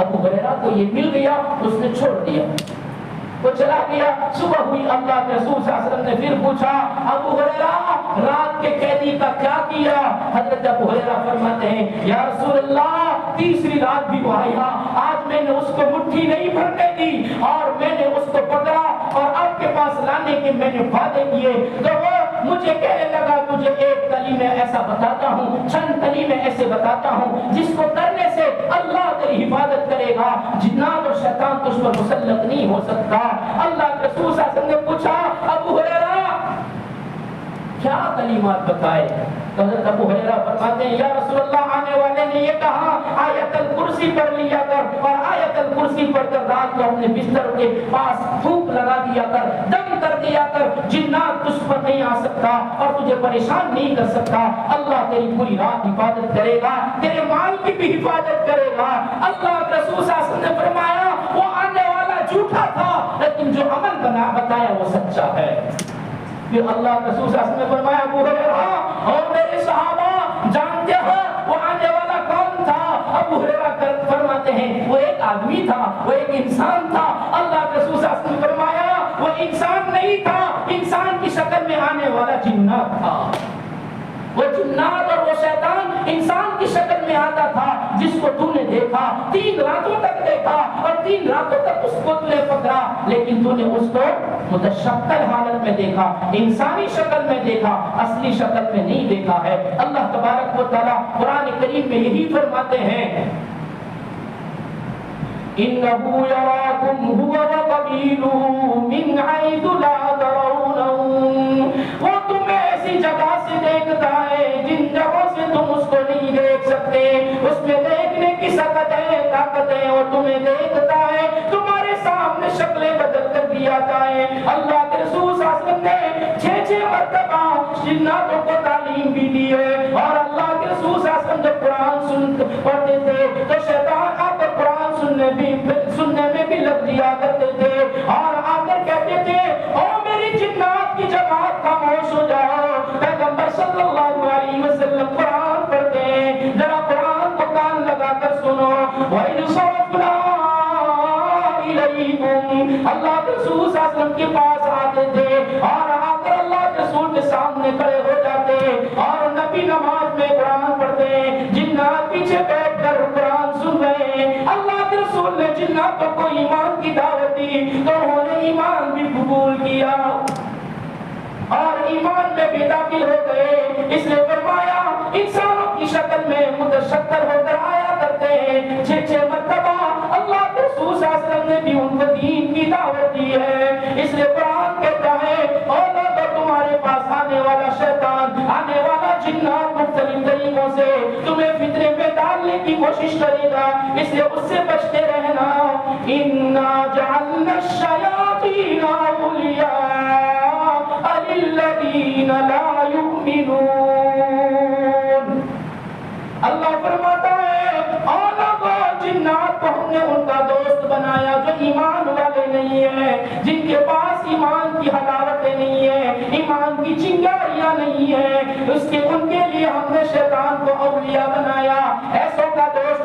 ابو ہریرہ کو یہ مل گیا، اس نے چھوڑ دیا، وہ چلا گیا۔ صبح ہوئی، اللہ کے رسول صلی اللہ علیہ وسلم نے پھر پوچھا ابو ہریرہ رات کے قیدی کا کیا کیا؟ حضرت ابو ہریرہ فرماتے ہیں یا رسول اللہ تیسری رات بھی وہ آیا، آج میں نے اس کو مٹھی نہیں بھرنے دی اور میں نے اس کو پکڑا اور آپ کے پاس لانے کے میں نے وعدے کیے، تو وہ مجھے کہنے لگا تجھے ایک کلمہ ایسا بتاتا ہوں، چند کلمے ایسے بتاتا ہوں جس کو کرنے سے اللہ تیری حفاظت کرے گا، جنات اور شیطان تجھ پر مسلط نہیں ہو سکتا۔ اللہ کے رسول صلی اللہ علیہ وسلم نے پوچھا ابو ہریرہ کیا کلمات بتائے؟ تو حضرت ابو ہریرہ فرماتے ہیں یا رسول اللہ آنے والے نے یہ کہا آیت الکرسی پڑھ لیا کر، اور آیت الکرسی پڑھ کر رات کو اپنے بستر کے پاس پھونک لگا دیا کر، دم کر دیا کر، جنات تجھ پر نہیں آ سکتا اور تجھے پریشان نہیں کر سکتا، اللہ تیری پوری رات حفاظت کرے گا، تیرے مال کی بھی حفاظت کرے گا۔ اللہ کے رسول صلی اللہ علیہ وسلم نے فرمایا وہ آنے والا جھوٹا تھا لیکن جو عمل بتایا وہ سچا ہے۔ پھر اللہ کے رسول صلی اللہ علیہ وسلم نے فرمایا ابو ہریرہ اور میرے صحابہ جانتے ہو وہ آنے والا کون تھا؟ ابو ہریرہ فرماتے ہیں وہ ایک آدمی تھا، وہ ایک انسان تھا۔ اللہ کے رسول صلی اللہ علیہ وسلم نے فرمایا وہ انسان نہیں تھا، انسان کی شکل میں آنے والا جنات تھا۔ وہ جنات اور وہ شیطان انسان کی شکل میں آتا تھا جس کو تو نے دیکھا، 3 راتوں تک دیکھا اور 3 راتوں تک اس کو تو نے پکڑا، لیکن تو نے اس کو متشکل حالت میں دیکھا، انسانی شکل میں دیکھا، اصلی شکل میں نہیں دیکھا ہے۔ اللہ تبارک و تعالی قرآن کریم میں یہی فرماتے ہیں إِنَّهُ يَرَاكُمْ هُوَ وَقَبِيلُهُ مِنْ حَيْثُ لَا تَرَوْنَهُمْ، وہ تمہیں ایسی جگہ سے دیکھتا ہے جن جگہوں سے تم اس کو نہیں دیکھ سکتے، اس میں دیکھنے کی طاقت ہے اور تمہیں دیکھتا ہے، تمہارے سامنے شکلیں بدل کر بھی آتا ہے۔ اللہ کے رسول صلی اللہ علیہ وسلم نے 6 مرتبہ جناتوں کو تعلیم بھی دی ہے، اور اللہ کے رسول صلی اللہ علیہ وسلم جب قرآن پڑھتے تھے تو شیطان آ کر قرآن سننے میں بھی لگ جیا کرتے تھے اور آ کر کہتے تھے او میری جنات کی جماعت خاموش ہو جاؤ، پیغمبر صلی اللہ علیہ وسلم قرآن پڑھتے ہیں، ذرا قرآن کو کان لگا کر سنو۔ وَإِذْ صَرَفْنَا إِلَيْكُمْ، اللہ کے رسول صلی اللہ علیہ وسلم کے پاس آتے تھے اور آ کر اللہ کے رسول کے سامنے کھڑے ہو جاتے اور نبی نماز میں قرآن پڑھتے ہیں، جنات پیچھے بیٹھ کر قرآن سن رہے ہیں۔ اللہ کے رسول نے جناتوں کو ایمان کی دعوت دی تو انہوں نے ایمان بھی قبول کیا اور ایمان میں بھی داخل ہو گئے۔ اس نے فرمایا انسانوں کی شکل میں متشکل ہو کر آیا کرتے ہیں، 6 مرتبہ اللہ کے رسول صلی اللہ علیہ وسلم نے بھی ان کو دین کی دعوت دی ہے۔ اس لیے قرآن کہتا ہے اور لوگوں تمہارے پاس آنے والا شیطان، آنے والا جنات مختلف طریقوں سے تمہیں فتنے میں ڈالنے کی کوشش کرے گا، اس لیے اس سے بچتے رہنا۔ اِنَّا جَعَلْنَا الشَّيَاطِينَ أَوْلِيَاءَ لِلَّذِينَ لَا يُؤْمِنُونَ۔ اللہ فرماتا ہے اور لوگوں جنات کو ہم نے ان کا دوست بنایا جو ایمان والے نہیں ہیں، جن کے پاس ایمان کی حلاوتیں نہیں ہیں، ایمان کی چنگاریاں نہیں ہیں، ان کے لیے ہم نے شیطان کو اولیاء بنایا، ایسوں کا دوست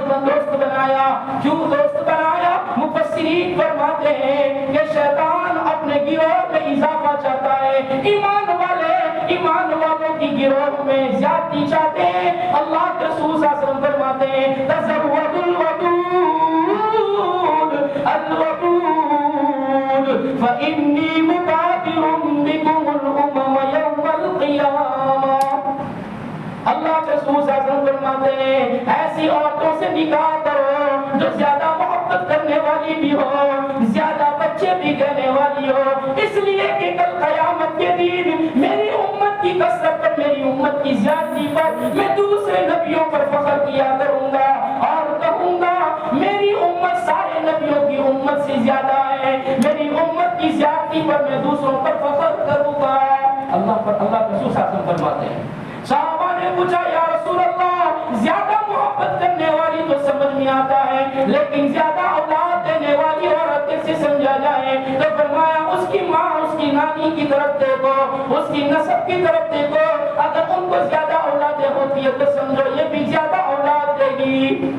بنایا۔ کیوں دوست بنایا؟ مفسرین فرماتے ہیں کہ شیطان اپنے گروہ میں اضافہ چاہتا ہے، ایمان والوں کی گروہ میں زیادتی چاہتے ہیں۔ اللہ کے رسول صلی اللہ علیہ وسلم فرماتے ہیں تزودوا الودود فإني مكافر بكم الأمم يوم القيامة۔ اللہ کے رسول صلی اللہ علیہ وسلم فرماتے ہیں ایسی عورتوں سے نکاح کرو جو زیادہ محبت کرنے والی بھی ہو، فخر کیا کروں گا اور کہوں گا میری امت سارے نبیوں کی امت سے زیادہ ہے، میری امت کی زیادتی پر میں دوسروں پر فخر کروں گا۔ اللہ کے رسول صلی اللہ علیہ وسلم فرماتے ہیں، صحابہ نے پوچھا یا رسول اللہ زیادہ محبت کرنے والی تو سمجھ میں آتا ہے، لیکن زیادہ اولاد دینے والی عورت کیسے سمجھا جائے؟ تو فرمایا اس کی ماں اس کی نانی کی طرف دیکھو، اس کی نسب کی طرف دیکھو، اگر ان کو زیادہ اولادیں ہوتی ہے تو سمجھو یہ بھی زیادہ اولاد دے گی۔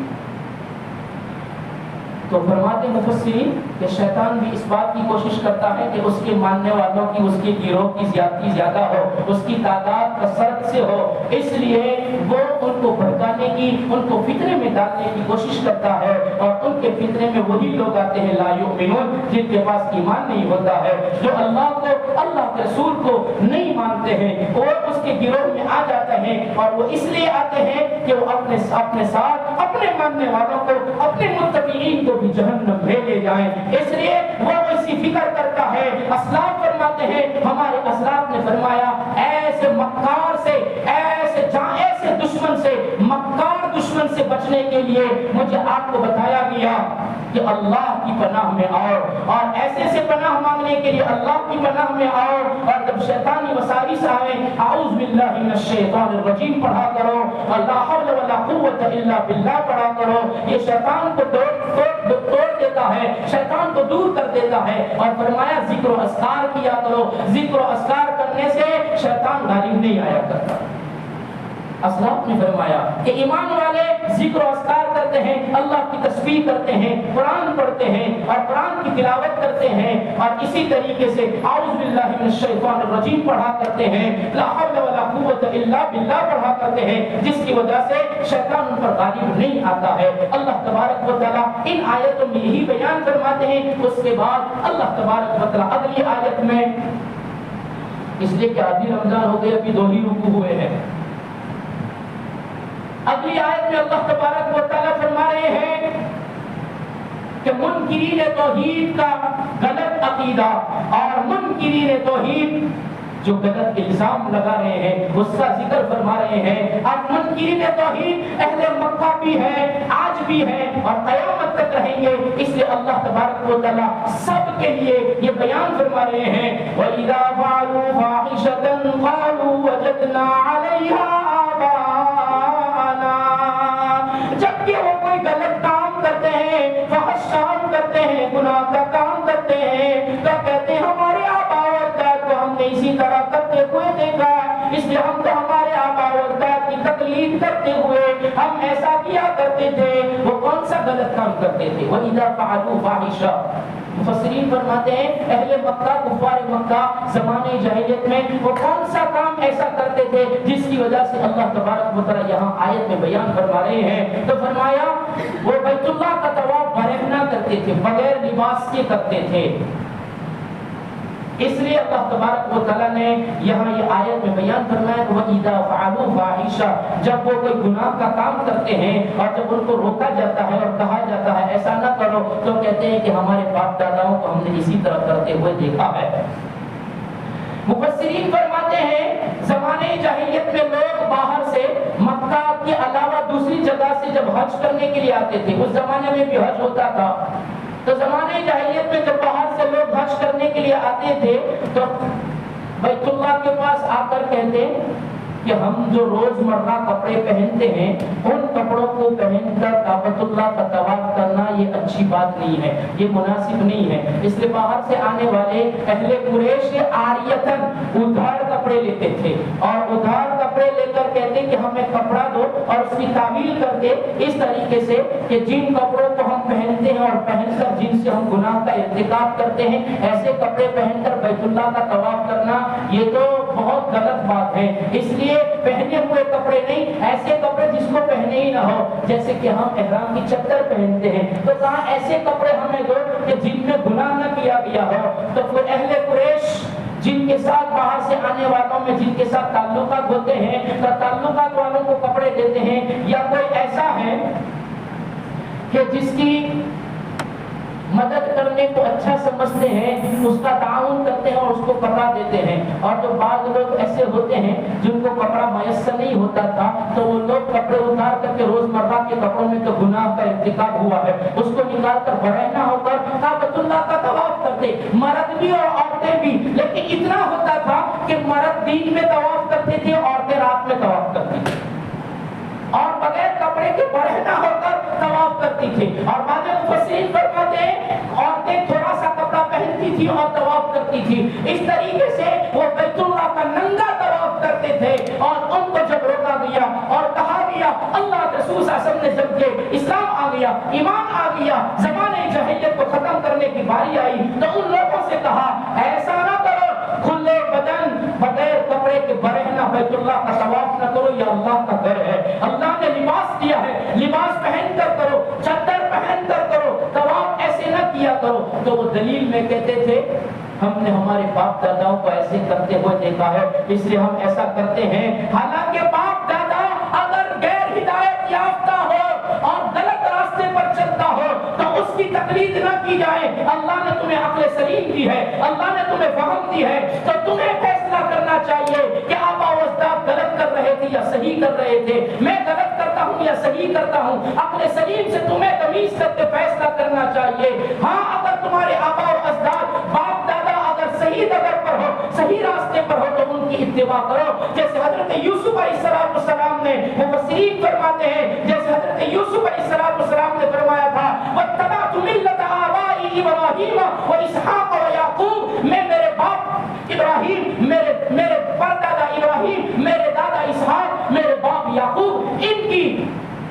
تو فرماتے مفسرین کہ شیطان بھی اس بات کی کوشش کرتا ہے کہ اس کے ماننے والوں کی، اس کے گروہ کی زیادتی زیادہ ہو، اس کی تعداد کثرت سے ہو، اس لیے وہ ان کو بھڑکانے کی، ان کو فتنے میں ڈالنے کی کوشش کرتا ہے، اور ان کے فتنے میں وہی لوگ آتے ہیں لا یؤمنون، جن کے پاس ایمان نہیں ہوتا ہے، جو اللہ کو، اللہ کے رسول کو نہیں مانتے ہیں، وہ اس کے گروہ میں آ جاتے ہیں، اور وہ اس لیے آتے ہیں کہ وہ اپنے ساتھ اپنے ماننے والوں کو، اپنے متبعین کو بھی جہنم میں لے جائیں۔ اس لیے وہ اسی فکر کرتا ہے۔ اسلاف فرماتے ہیں، ہمارے اسلاف نے فرمایا ایسے مکار سے، ایسے دشمن سے، مکار دشمن سے بچنے کے لیے مجھے آپ کو بتایا گیا کہ اللہ کی پناہ میں آؤ، اور ایسے سے پناہ مانگنے کے لیے اللہ کی پناہ میں آؤ، اور جب شیطانی وساوس آئیں اعوذ باللہ من الشیطان الرجیم پڑھا کرو، لا حول ولا قوت الا باللہ پڑھا کرو۔ یہ شیطان کو توڑ دیتا ہے، شیطان کو دور کر دیتا ہے، اور فرمایا ذکر و اذکار کیا کرو، ذکر و اذکار کرنے سے شیطان غالب نہیں آیا کرتا۔ اسلاف نے فرمایا کہ ایمان والے ذکر و اذکار کرتے ہیں، اللہ کی تسبیح کرتے ہیں، قرآن پڑھتے ہیں اور قرآن کی تلاوت کرتے ہیں، اور اسی طریقے سے اعوذ باللہ من الشیطان الرجیم پڑھا کرتے ہیں، لا حول ولا قوت الا باللہ پڑھا کرتے ہیں، جس کی وجہ سے شیطان ان پر غالب نہیں آتا ہے۔ اللہ تبارک و تعالیٰ ان آیتوں میں یہی بیان فرماتے ہیں۔ اس کے بعد اللہ تبارک و تعالیٰ اگلی آیت میں، اس لیے کہ آدھی رمضان ہو گئے، ابھی 2 ہی رکوع ہوئے ہیں، اگلی آیت میں اللہ تبارک و تعالیٰ فرما رہے ہیں کہ منکرین توحید کا غلط عقیدہ اور منکرین توحید جو غلط الزام لگا رہے ہیں اس کا ذکر فرما رہے ہیں۔ اور منکرین توحید اہل مکہ بھی ہے، آج بھی ہے اور قیامت تک رہیں گے، اس لیے اللہ تبارک و تعالیٰ سب کے لیے یہ بیان فرما رہے ہیں وَإِذَا فَعَلُوا فَاحِشَةً قَالُوا وَجَدْنَا عَلَيْهَا آبَاءَنَا، جب کہ وہ کوئی غلط کام کرتے ہیں، فحش کام کرتے ہیں، گناہ کا کام کرتے ہیں، تو کہتے ہیں ہمارے آباء و اجداد کو ہم نے اسی طرح کرتے ہوئے دیکھا، اس لیے ہم تو ہمارے آباء و اجداد کی تقلید کرتے ہوئے ہم ایسا کیا کرتے تھے۔ وہ کون سا غلط کام کرتے تھے؟ وَإِذَا فَعَلُوا فَاحِشَةً، مفسرین فرماتے ہیں اہل مکہ، کفار مکہ زمانے جاہلیت میں وہ کون سا کام ایسا کرتے تھے جس کی وجہ سے اللہ تبارک و تعالیٰ یہاں آیت میں بیان فرما رہے ہیں۔ تو فرمایا وہ بیت اللہ کا طواف برہنہ کرتے تھے، بغیر لباس کے کرتے تھے، اس لیے اللہ تبارک و تعالیٰ نے یہاں یہ آیت میں بیان فرمایا کہ وَإِذَا فَعَلُوا فَاحِشَةً، جب وہ کوئی گناہ کا کام کرتے ہیں اور جب ان کو روکا جاتا ہے اور کہا جاتا ہے ایسا نہ کرو، تو کہتے ہیں کہ ہمارے باپ داداؤں کو ہم نے اسی طرح کرتے ہوئے دیکھا ہے۔ مفسرین فرماتے ہیں زمانے جاہلیت میں لوگ باہر سے مکہ کے علاوہ دوسری جگہ سے جب حج کرنے کے لیے آتے تھے، اس زمانے میں بھی حج ہوتا تھا، تو زمانے جاہلیت میں جب باہر سے لوگ حج کرنے کے لیے آتے تھے تو بیت اللہ کے پاس آ کر کہتے کہ ہم جو روزمرہ کپڑے پہنتے ہیں ان کپڑوں کو پہن کر کعبۃ اللہ کا طواف کرنا یہ اچھی بات نہیں ہے، یہ مناسب نہیں ہے، اس لیے باہر سے آنے والے اہل قریش عاریتاً ادھار کپڑے لیتے تھے، اور ادھار کپڑے لے کر کہتے کہ ہمیں کپڑا دو، اور اس کی تعویل کرتے اس طریقے سے کہ جن کپڑوں کو ہم پہنتے ہیں اور پہن کر جن سے ہم گناہ کا ارتکاب کرتے ہیں، ایسے کپڑے پہن کر بیت اللہ کا طواف کرنا یہ تو بہت غلط بات ہے، اس لیے پہنے ہوئے کپڑے نہیں، ایسے کپڑے جس کو پہنے ہی نہ ہو، جیسے کہ ہم احرام کی چادر پہنتے ہیں، تو کہاں ایسے کپڑے ہمیں دو کہ جن میں گناہ نہ کیا گیا ہو۔ تو پھر اہل قریش جن کے ساتھ باہر سے آنے والوں میں جن کے ساتھ تعلقات ہوتے ہیں تو تعلقات والوں کو کپڑے دیتے ہیں، یا کوئی ایسا ہے کہ جس کی مدد کرنے کرنے کو اچھا سمجھتے ہیں اس کا تعاون کرتے ہیں اور اس کو کپڑا دیتے ہیں. اور جو بعض لوگ ایسے ہوتے ہیں جن کو کپڑا میسر نہیں ہوتا تھا تو وہ لوگ کپڑے اتار کر کے روزمرہ کے کپڑوں میں تو گناہ کا ارتکاب ہوا ہے اس کو نکال کر برہنہ ہو کر کعبۃ اللہ کا طواف کرتے, مرد بھی اور عورتیں بھی. لیکن اتنا ہوتا تھا کہ مرد دن میں طواف کرتے تھے, عورتیں رات میں طواف کرتی تھی اور بغیر کپڑے کے برہنہ ہو کر طواف کرتی تھی. اور بعض مفسرین فرماتے ہیں عورتیں تھوڑا سا کپڑا پہنتی تھی اور طواف کرتی تھی. اس طریقے سے وہ بیت اللہ کا ننگا طواف کرتے تھے. اور ان کو جب روکا گیا اور کہا گیا اللہ رسول صلی اللہ علیہ وسلم نے جب کہ اسلام آ گیا, ایمان آ گیا, زمانے جاہلیت کو ختم کرنے کی باری آئی, تو ان لوگوں سے کہا ایسا نہ کرو, کھلے بدن بغیر کپڑے کے برہنہ بیت اللہ کا طواف نہ کرو, یہ اللہ کا گھر ہے, اللہ نے لباس دیا ہے, لباس پہن کر کرو, چادر پہن کر کرو, طواف ایسے نہ کیا کرو. تو وہ دلیل میں کہتے تھے ہم نے ہمارے باپ داداؤں کو ایسے کرتے ہوئے دیکھا ہے اس لیے ہم ایسا کرتے ہیں. حالانکہ باپ دادا اگر غیر ہدایت یافتہ ہو اور غلط راستے پر چلتا ہو تو اس کی تقلید نہ کی جائے. اللہ نے تمہیں عقل سلیم دی ہے, اللہ نے تمہیں فہم دی ہے, تو تمہیں فیصلہ کرنا چاہیے کہ آبا و اجداد غلط کر رہے تھے یا صحیح کر رہے تھے, میں غلط کرتا ہوں یا صحیح کرتا ہوں. عقل سلیم سے تمہیں تمیز کر کے فیصلہ کرنا چاہیے. ہاں اگر تمہارے آبا و اجداد باپ دادا اگر صحیح ڈگر پر ہو, صحیح راستے پر ہو تو ان کی اتباع کرو. جیسے حضرت یوسف علیہ السلام نے, مفسرین فرماتے ہیں جیسے حضرت یوسف علیہ السلام نے فرمایا تھا واتبعت ملۃ آبائی ابراہیم و اسحاق و یعقوب, میں میرے باپ ابراہیم, میرے پردادا ابراہیم, میرے دادا اسحاق, میرے باپ یعقوب, ان کی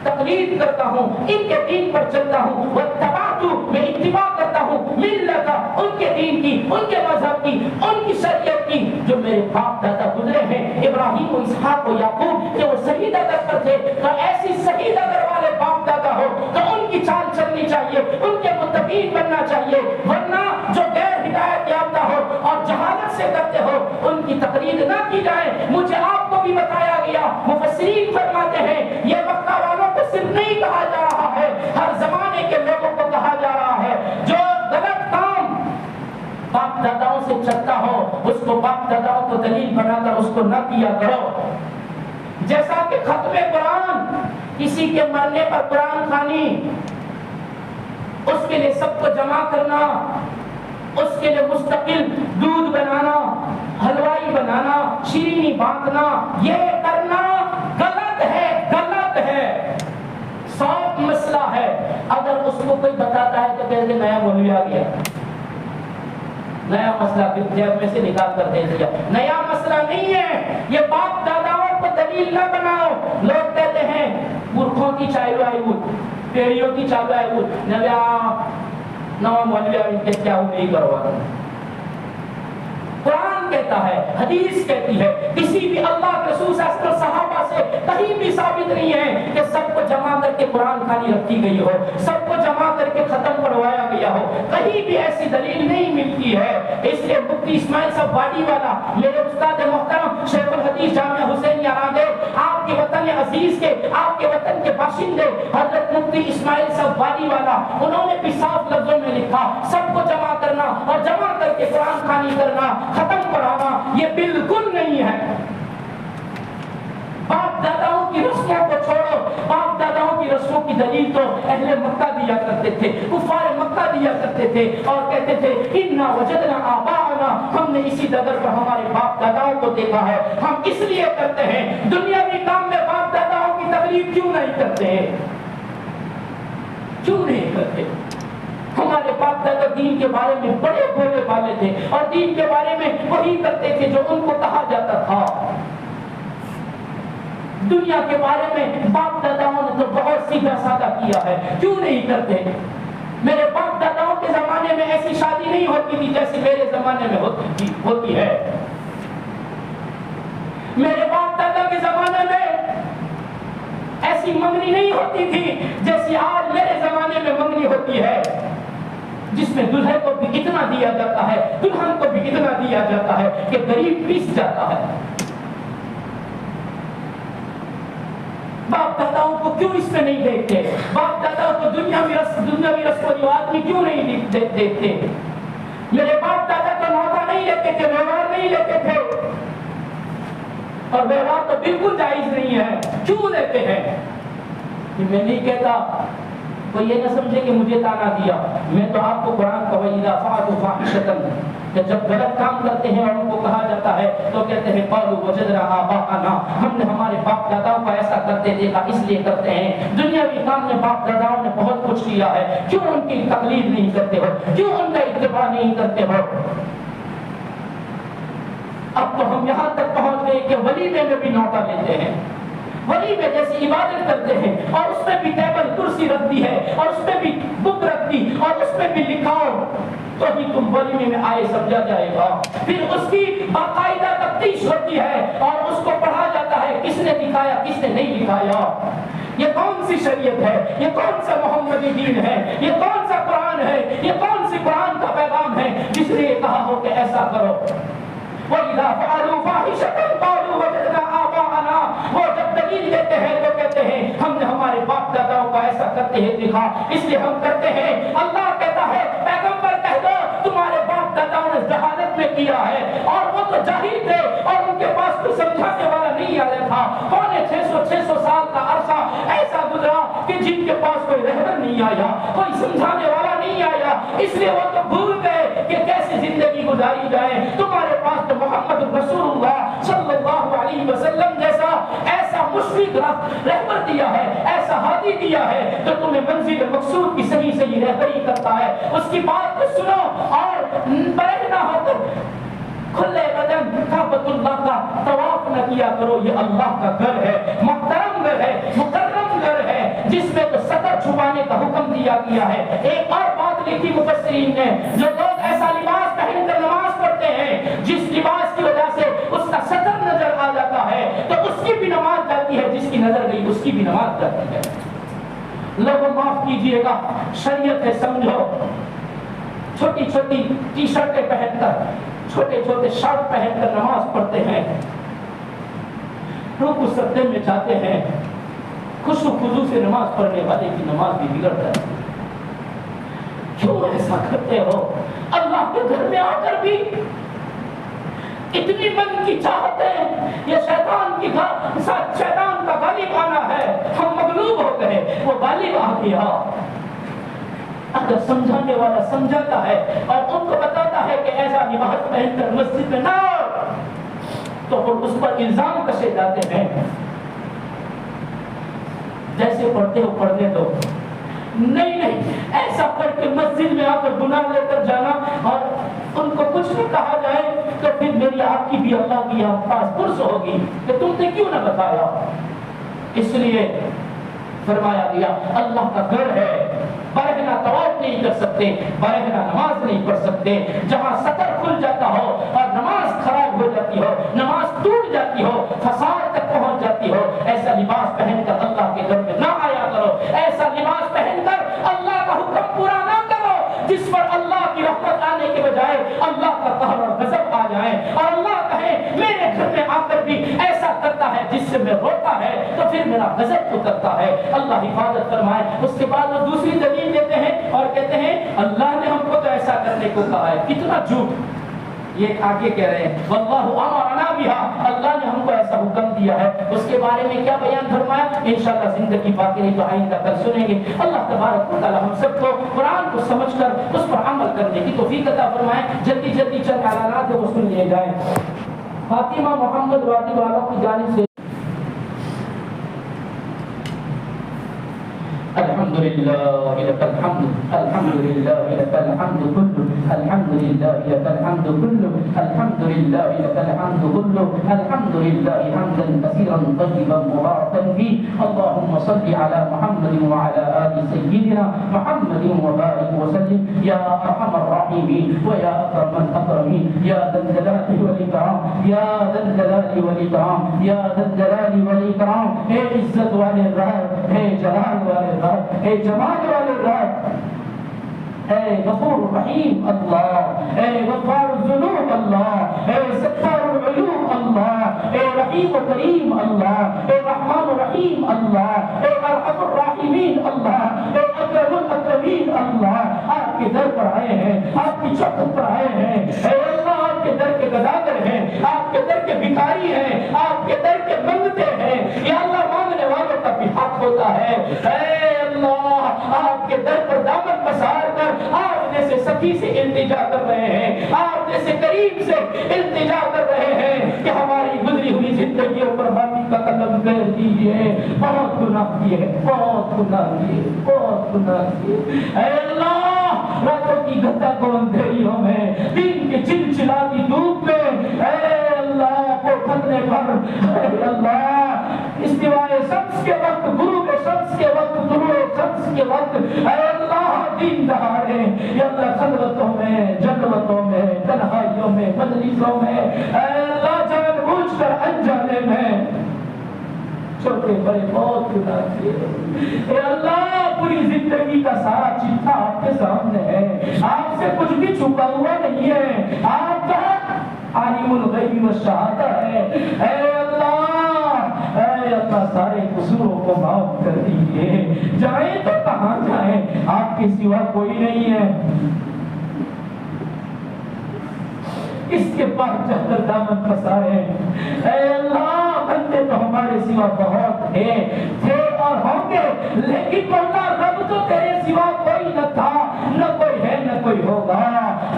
تقلید کرتا ہوں, ان کے دین پر چلتا ہوں. واتبعت, میں اتباع کرتا ہوں, ملت, ان کے دین کی, ان کے مذہب کی, ان کی شریعت کی جو میرے باپ دادا گزرے ہیں ابراہیم و اسحاق و یعقوب, کہ وہ صحیح ڈگر پر تھے. تو ایسی صحیح ڈگر والے باپ دادا ہو تو ان کی چال چلنی چاہیے, ان کے متقین بننا چاہیے. ورنہ جو غیر ہدایت یافتہ ہو اور جہالت سے کرتے ہو ان کی تقلید نہ کی جائے. مجھے آپ کو بھی بتایا گیا, مفسرین فرماتے ہیں یہ مکہ والوں کو صرف نہیں کہا جا رہا ہے, ہر زمانے کے لوگوں کو کہا جا رہا ہے جو غلط کام باپ داداؤں سے چلتا ہو اس کو باپ داداؤں کو دلیل بنا کر اس کو نہ کیا کرو. جیسا کہ ختم قرآن, کسی کے مرنے پر قرآن خوانی, اس کے لیے سب کو جمع کرنا, اس کے لیے مستقل دودھ بنانا, حلوائی بنانا, شیرینی بانٹنا, یہ کرنا غلط ہے, غلط ہے, صاف مسئلہ ہے. اگر اس کو کوئی بتاتا ہے تو کہتے نیا مولوی آ گیا, نیا مسئلہ جیب میں سے نکال کر دے دیا. نیا مسئلہ نہیں ہے, یہ باپ داداؤں کو دلیل نہ بناؤ. لوگ کہتے ہیں پورکھوں کی چالو آئی بود, پیڑیوں کی چالو آئی بود, نوا مولوی ان کے کیا نہیں کروا. قرآن کہتا ہے, حدیث کہتی ہے, کسی بھی اللہ کے رسول صلی اللہ علیہ وسلم صحابہ سے کہیں بھی ثابت نہیں ہے کہ سب کو جمع کر کے قرآن خوانی رکھی گئی ہو, سب کو جمع کر کے ختم کروایا گیا ہو. کہیں بھی ایسی دلیل نہیں ملتی ہے. اس لیے مفتی اسماعیل صاحب واڈی والا, میرے استاد محترم شیخ الحدیث جامعہ حسین یارانگے, آپ کے وطن عزیز کے, آپ کے وطن کے باشندے حضرت مفتی اسماعیل صاحب واڈی والا, انہوں نے بھی صاف لفظوں میں لکھا سب کو جمع کرنا اور جمع کر کے قرآن خوانی کرنا, ختم کرانا, یہ بالکل نہیں ہے. باپ داداؤں کی رسموں کو چھوڑو. باپ داداؤں کی رسموں کی دلیل تو اہل مکہ دیا کرتے تھے, کفار مکہ دیا کرتے تھے اور کہتے تھے انا وجدنا آباءنا, ہم نے اسی ڈگر پر ہمارے باپ داداؤں کو دیکھا ہے, ہم اس لیے کرتے ہیں. دنیاوی کام میں باپ داداؤں کی تقلید کیوں نہیں کرتے ہیں, کیوں نہیں کرتے؟ ہمارے باپ دادا دین کے بارے میں بڑے بولے والے تھے اور دین کے بارے میں وہی کرتے تھے جو ان کو کہا جاتا تھا. دنیا کے بارے میں باپ داداؤں نے تو بہت سیدھا سادہ کیا ہے, کیوں نہیں کرتے؟ میرے باپ داداؤں کے زمانے میں ایسی شادی نہیں ہوتی تھی جیسے میرے زمانے میں ہوتی ہے. میرے باپ دادا کے زمانے میں ایسی منگنی نہیں ہوتی تھی جیسی آج میرے زمانے میں منگنی ہوتی ہے, جس میں دلہے کو بھی اتنا دیا جاتا ہے, دلہن کو بھی اتنا دیا جاتا ہے کہ غریب پیس جاتا ہے. باپ داداؤں کو کیوں اس میں نہیں دیکھتے؟ باپ داداؤں کو دنیاوی رسم و رواج میں کیوں نہیں دیکھتے؟ میرے باپ دادا تو نوتا نہیں لیتے تھے، ویوہار نہیں لیتے تھے، اور ویوہار تو بالکل جائز نہیں ہے، کیوں لیتے ہیں؟ میں نہیں کہتا کوئی یہ نہ سمجھے کہ مجھے تانا دیا، میں تو آپ کو قرآن کا وَإِذَا فَعَلُوا فَاحِشَةً کہ جب غلط کام کرتے ہیں اور ان کو کہا جاتا ہے تو کہتے ہیں قَالُوا وَجَدْنَا آبَاءَنَا، ہم نے ہمارے باپ داداؤں کو ایسا کرتے دیکھا اس لیے کرتے ہیں۔ دنیاوی کام میں باپ داداؤں نے بہت کچھ کیا ہے، کیوں ان کی تقلید نہیں کرتے ہو؟ کیوں ان کا اتباع نہیں کرتے ہو؟ اب تو ہم یہاں تک پہنچ گئے کہ ولیمے میں بھی نوتا لیتے ہیں، ولیمے جیسی عبادت کرتے ہیں اور اس میں بھی ٹیبل کرسی رکھ دی ہے اور اس میں بھی بک رکھ دی اور اس میں بھی لکھاؤ تو بھی تم ولیمے میں آئے سمجھا جائے گا۔ پھر اس کی باقاعدہ تفتیش ہوتی ہے اور اس کو پڑھا جاتا ہے کس نے لکھایا کس نے نہیں لکھایا، یہ کون سی شریعت ہے، یہ کون سا محمدی دین ہے، یہ کون سا قرآن ہے، یہ کون سی قرآن کا پیغام ہے جس نے یہ کہا ہو کہ ایسا کرو۔ وَإِذَا فَعَلُوا فَاحِشَةً قَالُوا وَجَدْنَا آبَاءَنَا، وہ جب دلیل دیتے ہیں تو کہتے ہیں ہم نے ہمارے باپ داداؤں کا ایسا کرتے ہیں دیکھا اس لیے ہم کرتے ہیں۔ اللہ کہتا ہے پیغمبر کہہ دو تمہارے باپ داداؤں نے جہالت میں کیا ہے اور وہ تو جاہل تھے اور ان کے پاس کوئی سمجھانے والا نہیں آیا تھا۔ 600 سال کا عرصہ ایسا گزرا کہ جن کے پاس کوئی رہبر نہیں آیا، کوئی سمجھانے والا نہیں آیا، اس لیے وہ تو بھول گئے کہ کیسے زندگی گزاری جائے۔ تمہارے پاس تو محمد رسول اللہ صلی اللہ علیہ وسلم جیسا ایسا مشفق رہبر دیا ہے، ایسا ہادی دیا ہے جو تمہیں منزل مقصود کی صحیح رہبری کرتا ہے۔ اس کی بات کو سنو اور برہنہ ہو کر کھلے بدن کعبۃ اللہ کا طواف نہ کیا کرو، یہ اللہ کا گھر ہے، محترم گھر ہے، مکرم گھر ہے جس میں تو سطر چھپانے کا حکم دیا گیا ہے۔ ایک اور بات لکھی مفسرین نے، جو لوگ ایسا لباس پہن کر نماز پڑھتے ہیں جس لباس کی وجہ سے اس کا سطر نظر آ جاتا ہے تو اس کی بھی نماز جاتی ہے، جس کی نظر گئی اس کی بھی نماز جاتی ہے۔ لوگوں معاف کیجئے گا، شریعت ہے سمجھو۔ چھوٹی چھوٹی ٹی شرٹیں پہن کر، چھوٹے چھوٹے شرٹ پہن کر نماز پڑھتے ہیں، رکوع سجدے میں جاتے ہیں، خشوع خضوع سے نماز پڑھنے والے کی نماز بھی بگڑ جاتی ہے۔ کیوں ایسا کرتے ہو؟ اللہ کے گھر میں آ کر بھی اتنی من کی چاہتے، یہ شیطان کی ساتھ شیطان کا غالب آنا ہے، ہم مغلوب ہو گئے، وہ غالب آ گیا۔ اگر سمجھانے والا سمجھاتا ہے اور ان کو بتاتا ہے کہ ایسا لباس پہن کر مسجد میں نہ آؤ تو پھر اس پر الزام کسے جاتے ہیں، جیسے پڑھتے ہو پڑھنے دو، نہیں ایسا پڑھ کے مسجد میں آ کر گناہ لے کر جانا اور ان کو کچھ نہ کہا جائے تو پھر میری آپ کی بھی اللہ کی پاس پرس ہوگی کہ تم نے کیوں نہ بتایا۔ اس لیے فرمایا گیا اللہ کا گھر ہے، برہنہ طواف نہیں کر سکتے، برہنہ نماز نہیں پڑھ سکتے۔ جہاں سطر کھل جاتا ہو اور نماز خراب ہو جاتی ہو، نماز ٹوٹ جاتی ہو، فساد تک پہنچ جاتی ہو، ایسا لباس پہن کر اللہ کے گھر میں نہ آیا کرو، ایسا لباس پہن کر اللہ کا حکم پورا نہ کرو جس پر اللہ کی رحمت آنے کے بجائے اللہ کا قہر اور غضب آ جائے اور اللہ کہے میرے گھر میں آ کر بھی ایسا کرتا ہے جس سے میں روتا ہے تو پھر میرا غضب اترتا ہے۔ اللہ حفاظت فرمائے۔ اس کے بعد وہ دوسری دلیل دیتے ہیں اور کہتے ہیں اللہ نے ہم کو تو ایسا کرنے کو کہا ہے۔ کتنا جھوٹ! یہ آگے کہہ رہے ہیں واللہ امرنا بها، اللہ نے ہم کو ایسا حکم دیا ہے۔ اس کے بارے میں کیا بیان فرمایا انشاءاللہ زندگی باقی رہی تو آئندہ کل سنیں گے۔ اللہ تبارک و تعالی ہم سب کو قرآن کو سمجھ کر اس پر عمل کرنے کی توفیق عطا فرمائے۔ جلدی جلدی چند اعلانات وہ سن لیے جائیں۔ فاطمہ محمد وادی والوں کی جانب سے الحمد لله لك الحمد، الحمد لله لك الحمد كله، الحمد لله لك الحمد كله، الحمد لله لك الحمد كله، الحمد لله حمدا كثيرا طيبا مباركا فيه، اللهم صل على محمد وعلى آل سيدنا محمد وبارك وسلم يا أرحم الراحمين ويا أكرم الأكرمين يا ذا الجلال والإكرام يا ذا الجلال والإكرام يا ذا الجلال والإكرام۔ اے عزت والے رب، اے جلال والے رب، اے جمال والے رب، اے غفور رحیم اللہ، اے غفار الذنوب اللہ، اے ستار العیوب اللہ، اے رحیم و کریم اللہ، اے رحمان و رحیم اللہ، اے ارحم الراحمین اللہ، اے اکرم الاکرمین اللہ، آپ کے در پر آئے ہیں، آپ کی چوکھٹ پر آئے ہیں، اے اللہ آپ کے در کے گداگر ہیں، آپ کے در کے بھکاری ہیں، آپ کے در کے منگتے ہیں، یا اللہ مانگنے والوں کا بھی حق ہوتا ہے، اے اللہ آپ کے در پر دامن پسار کر آپ جیسے سخی سے التجا کر رہے ہیں، آپ جیسے کریم سے التجا کر رہے ہیں کہ ہماری گزری ہوئی زندگیوں پر معافی کا قدم کر دیجئے، بہت گناہ کیے، بہت گناہ کیے، بہت گناہ کیے، اے اللہ راتوں کی گھٹا کو اندھیریوں میں، دن کی چلچلاتی دھوپ میں، اے اللہ کو تھکنے پر، اے اللہ استوائے شمس کے وقت، غروب شمس کے وقت، طلوع شمس کے وقت، اے اللہ دین دہاڑے، یا اللہ خلوتوں میں، جلوتوں میں، تنہائیوں میں، مجلسوں میں، اے اللہ جان بوجھ کر انجانے میں چھوٹے بڑے بہت گناہ کیے، اے اللہ پوری زندگی کا سارا چٹھا آپ کے سامنے ہے، آپ سے کچھ بھی چھپا ہوا نہیں ہے، آپ کا عالم الغیب والشہادہ ہے، اے اللہ سارے قصوروں کو معاف کر دیجئے، جائیں تو کہاں جائیں، آپ کے سوا کوئی نہیں ہے، اس کے پاس جا کر دامن پسارے، اے اللہ بندے تو ہمارے سوا بہت تھے اور ہوں گے، لیکن مولا رب تو تیرے سوا کوئی نہ تھا، نہ کوئی ہے نہ کوئی ہوگا،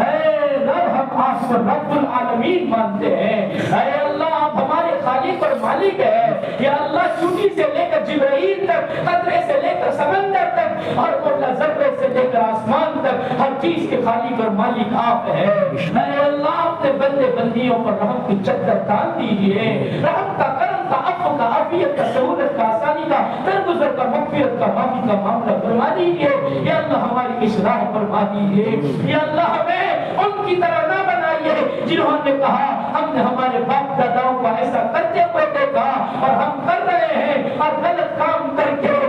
اے رب ہم آپ کو رب العالمین مانتے ہیں، اے اللہ آپ ہمارے خالق اور مالک ہے، یا اللہ چوٹی سے لے کر جبرائیل تک، قطرے سے لے کر سمندر تک، اور مولا ذرے سے لے کر آسمان تک، ہر چیز کے خالق اور مالک آپ ہے، اے اللہ اپنے بندے بندیوں پر رحم کی چادر تان دیجئے، رحم کا، کرم کا، عفو کا، عافیت کا، سہولت کا، آسانی کا، درگزر کا، مغفرت کا، معافی کا معاملہ فرما دیجئے، یا اللہ ہماری اصلاح فرما دیجئے، یا اللہ ہمیں ان کی طرح نہ بنائیے جنہوں نے کہا ہم نے ہمارے باپ داداؤں کو ایسا کرتے ہوئے دیکھا اور ہم کر رہے ہیں اور غلط کام کر کے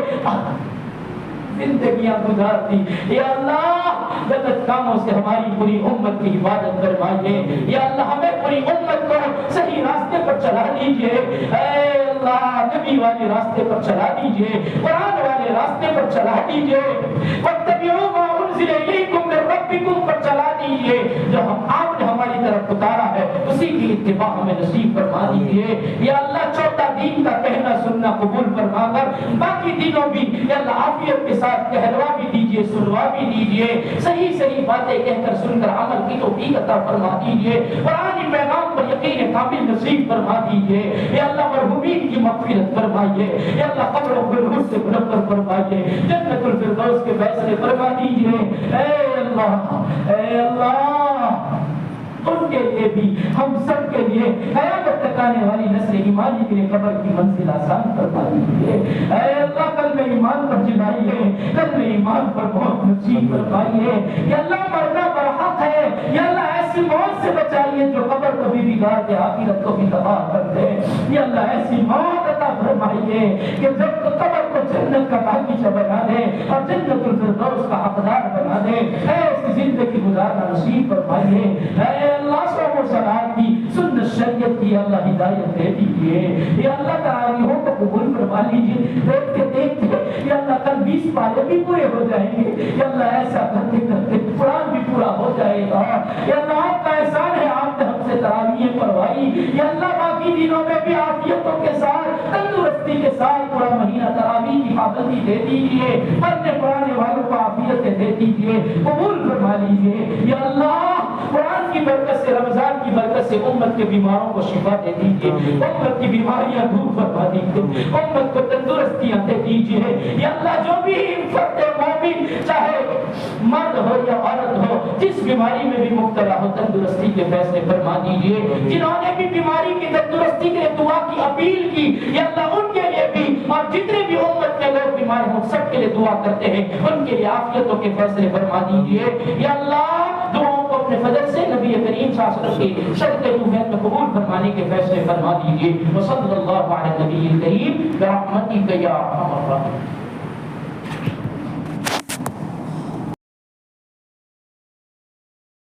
زندگیاں گزار دی، یا اللہ غلط کاموں سے ہماری پوری امت کی حفاظت فرمائیے، یا اللہ ہمیں پوری امت کو صحیح راستے پر چلا دیجئے، اے اللہ نبی والے راستے پر چلا دیجئے، قرآن والے راستے پر چلا دیجئے، وَاتَّبِعُوا مَا أُنزِلَ إِلَيْكُمْ مِن رَبِّكُمْ پر چلا دیجئے، جو آپ نے ہماری طرف اتارا ہے اسی کی اتباع ہمیں نصیب فرما دیجئے، یا اللہ چوتھا دین کا کہنا سننا قبول فرما کر باقی دینوں بھی یا اللہ عافیت کے ساتھ کہلوا بھی دیجئے، سنوا بھی دیجئے، صحیح صحیح باتیں کہہ کر سن کر عمل کی توفیق عطا فرما دیجئے، قرآنی پیغام پر یقین کامل نصیب فرما دیجئے، یا اللہ مرحومین کی مغفرت فرمائیے، یا اللہ قبروں کو نور سے منور فرمائیے، جنت الفردوس کے فیصلے فرما دیجئے، اے اللہ ان کے لیے بھی ہم سب کے لیے قیامت تک آنے والی نسل ایمانی کے لیے قبر کی منزل آسان فرما دیجیے، اے اللہ کل میں ایمان پر جلائیے، کل میں ایمان پر موت نصیب فرمائیے، یا اللہ مرنا برحق ہے، یا اللہ ایسی موت سے بچائیے جو قبر کو بھی بگاڑ دے، آخرت کو بھی تباہ کر دے، یا اللہ ایسی موت عطا فرمائیے کہ جب قبر کو جنت کا باغیچہ بنا دے اور جنت الفردوس کا حقدار بنا دے، ایسی زندگی گزارنا نصیب فرمائیے، اے اللہ صحب و صلاح کی سنت شریعت کی اللہ ہدایت دے دیجئے، یا اللہ تراویحوں کو قبول فرما لیجئے، دیکھتے دیکھتے یا اللہ کل 20 پارے بھی پورے ہو جائیں گے، یا اللہ ایسا کرتے کرتے قرآن بھی پورا ہو جائے گا، یا اللہ آپ کا احسان ہے آپ نے ہم سے تراویحیں پڑھوائی، یا اللہ باقی دنوں میں بھی عافیتوں کے ساتھ تندرستی کے ساتھ پورا مہینہ تراویح کی پابندی دے دیجئے، پڑھنے پڑھانے والوں کو عافیتیں دے دیجئے، قبول فرما لیجئے، یا اللہ قرآن کی برکت سے، رمضان کی برکت سے امت کے بیماروں کو شفا دے دیجئے، امت کی بیماریاں دور فرما دیجئے، امت کو تندرستیاں دے دیجئے، یا اللہ جو بھی فرد مومن چاہے مرد ہو یا عورت ہو جس بیماری میں بھی مبتلا ہو تندرستی کے فیصلے فرما دیجئے، جنہوں نے بھی بیماری کی تندرستی کے لیے دعا کی اپیل کی یا اللہ ان کے لیے بھی، اور جتنے بھی امت کے لوگ بیمار ہوں سب کے لیے دعا کرتے ہیں ان کے لیے عافیتوں کے فیصلے فرما دیجئے، یا اللہ دعاؤں کو اپنے فضل سے نبی کریم صلی اللہ علیہ وسلم کی شرط روحیت میں قبول فرمانے کے فیصلے فرما دیجئے، وصلی اللہ علی نبی کریم برحمتک یا ارحم الراحمین۔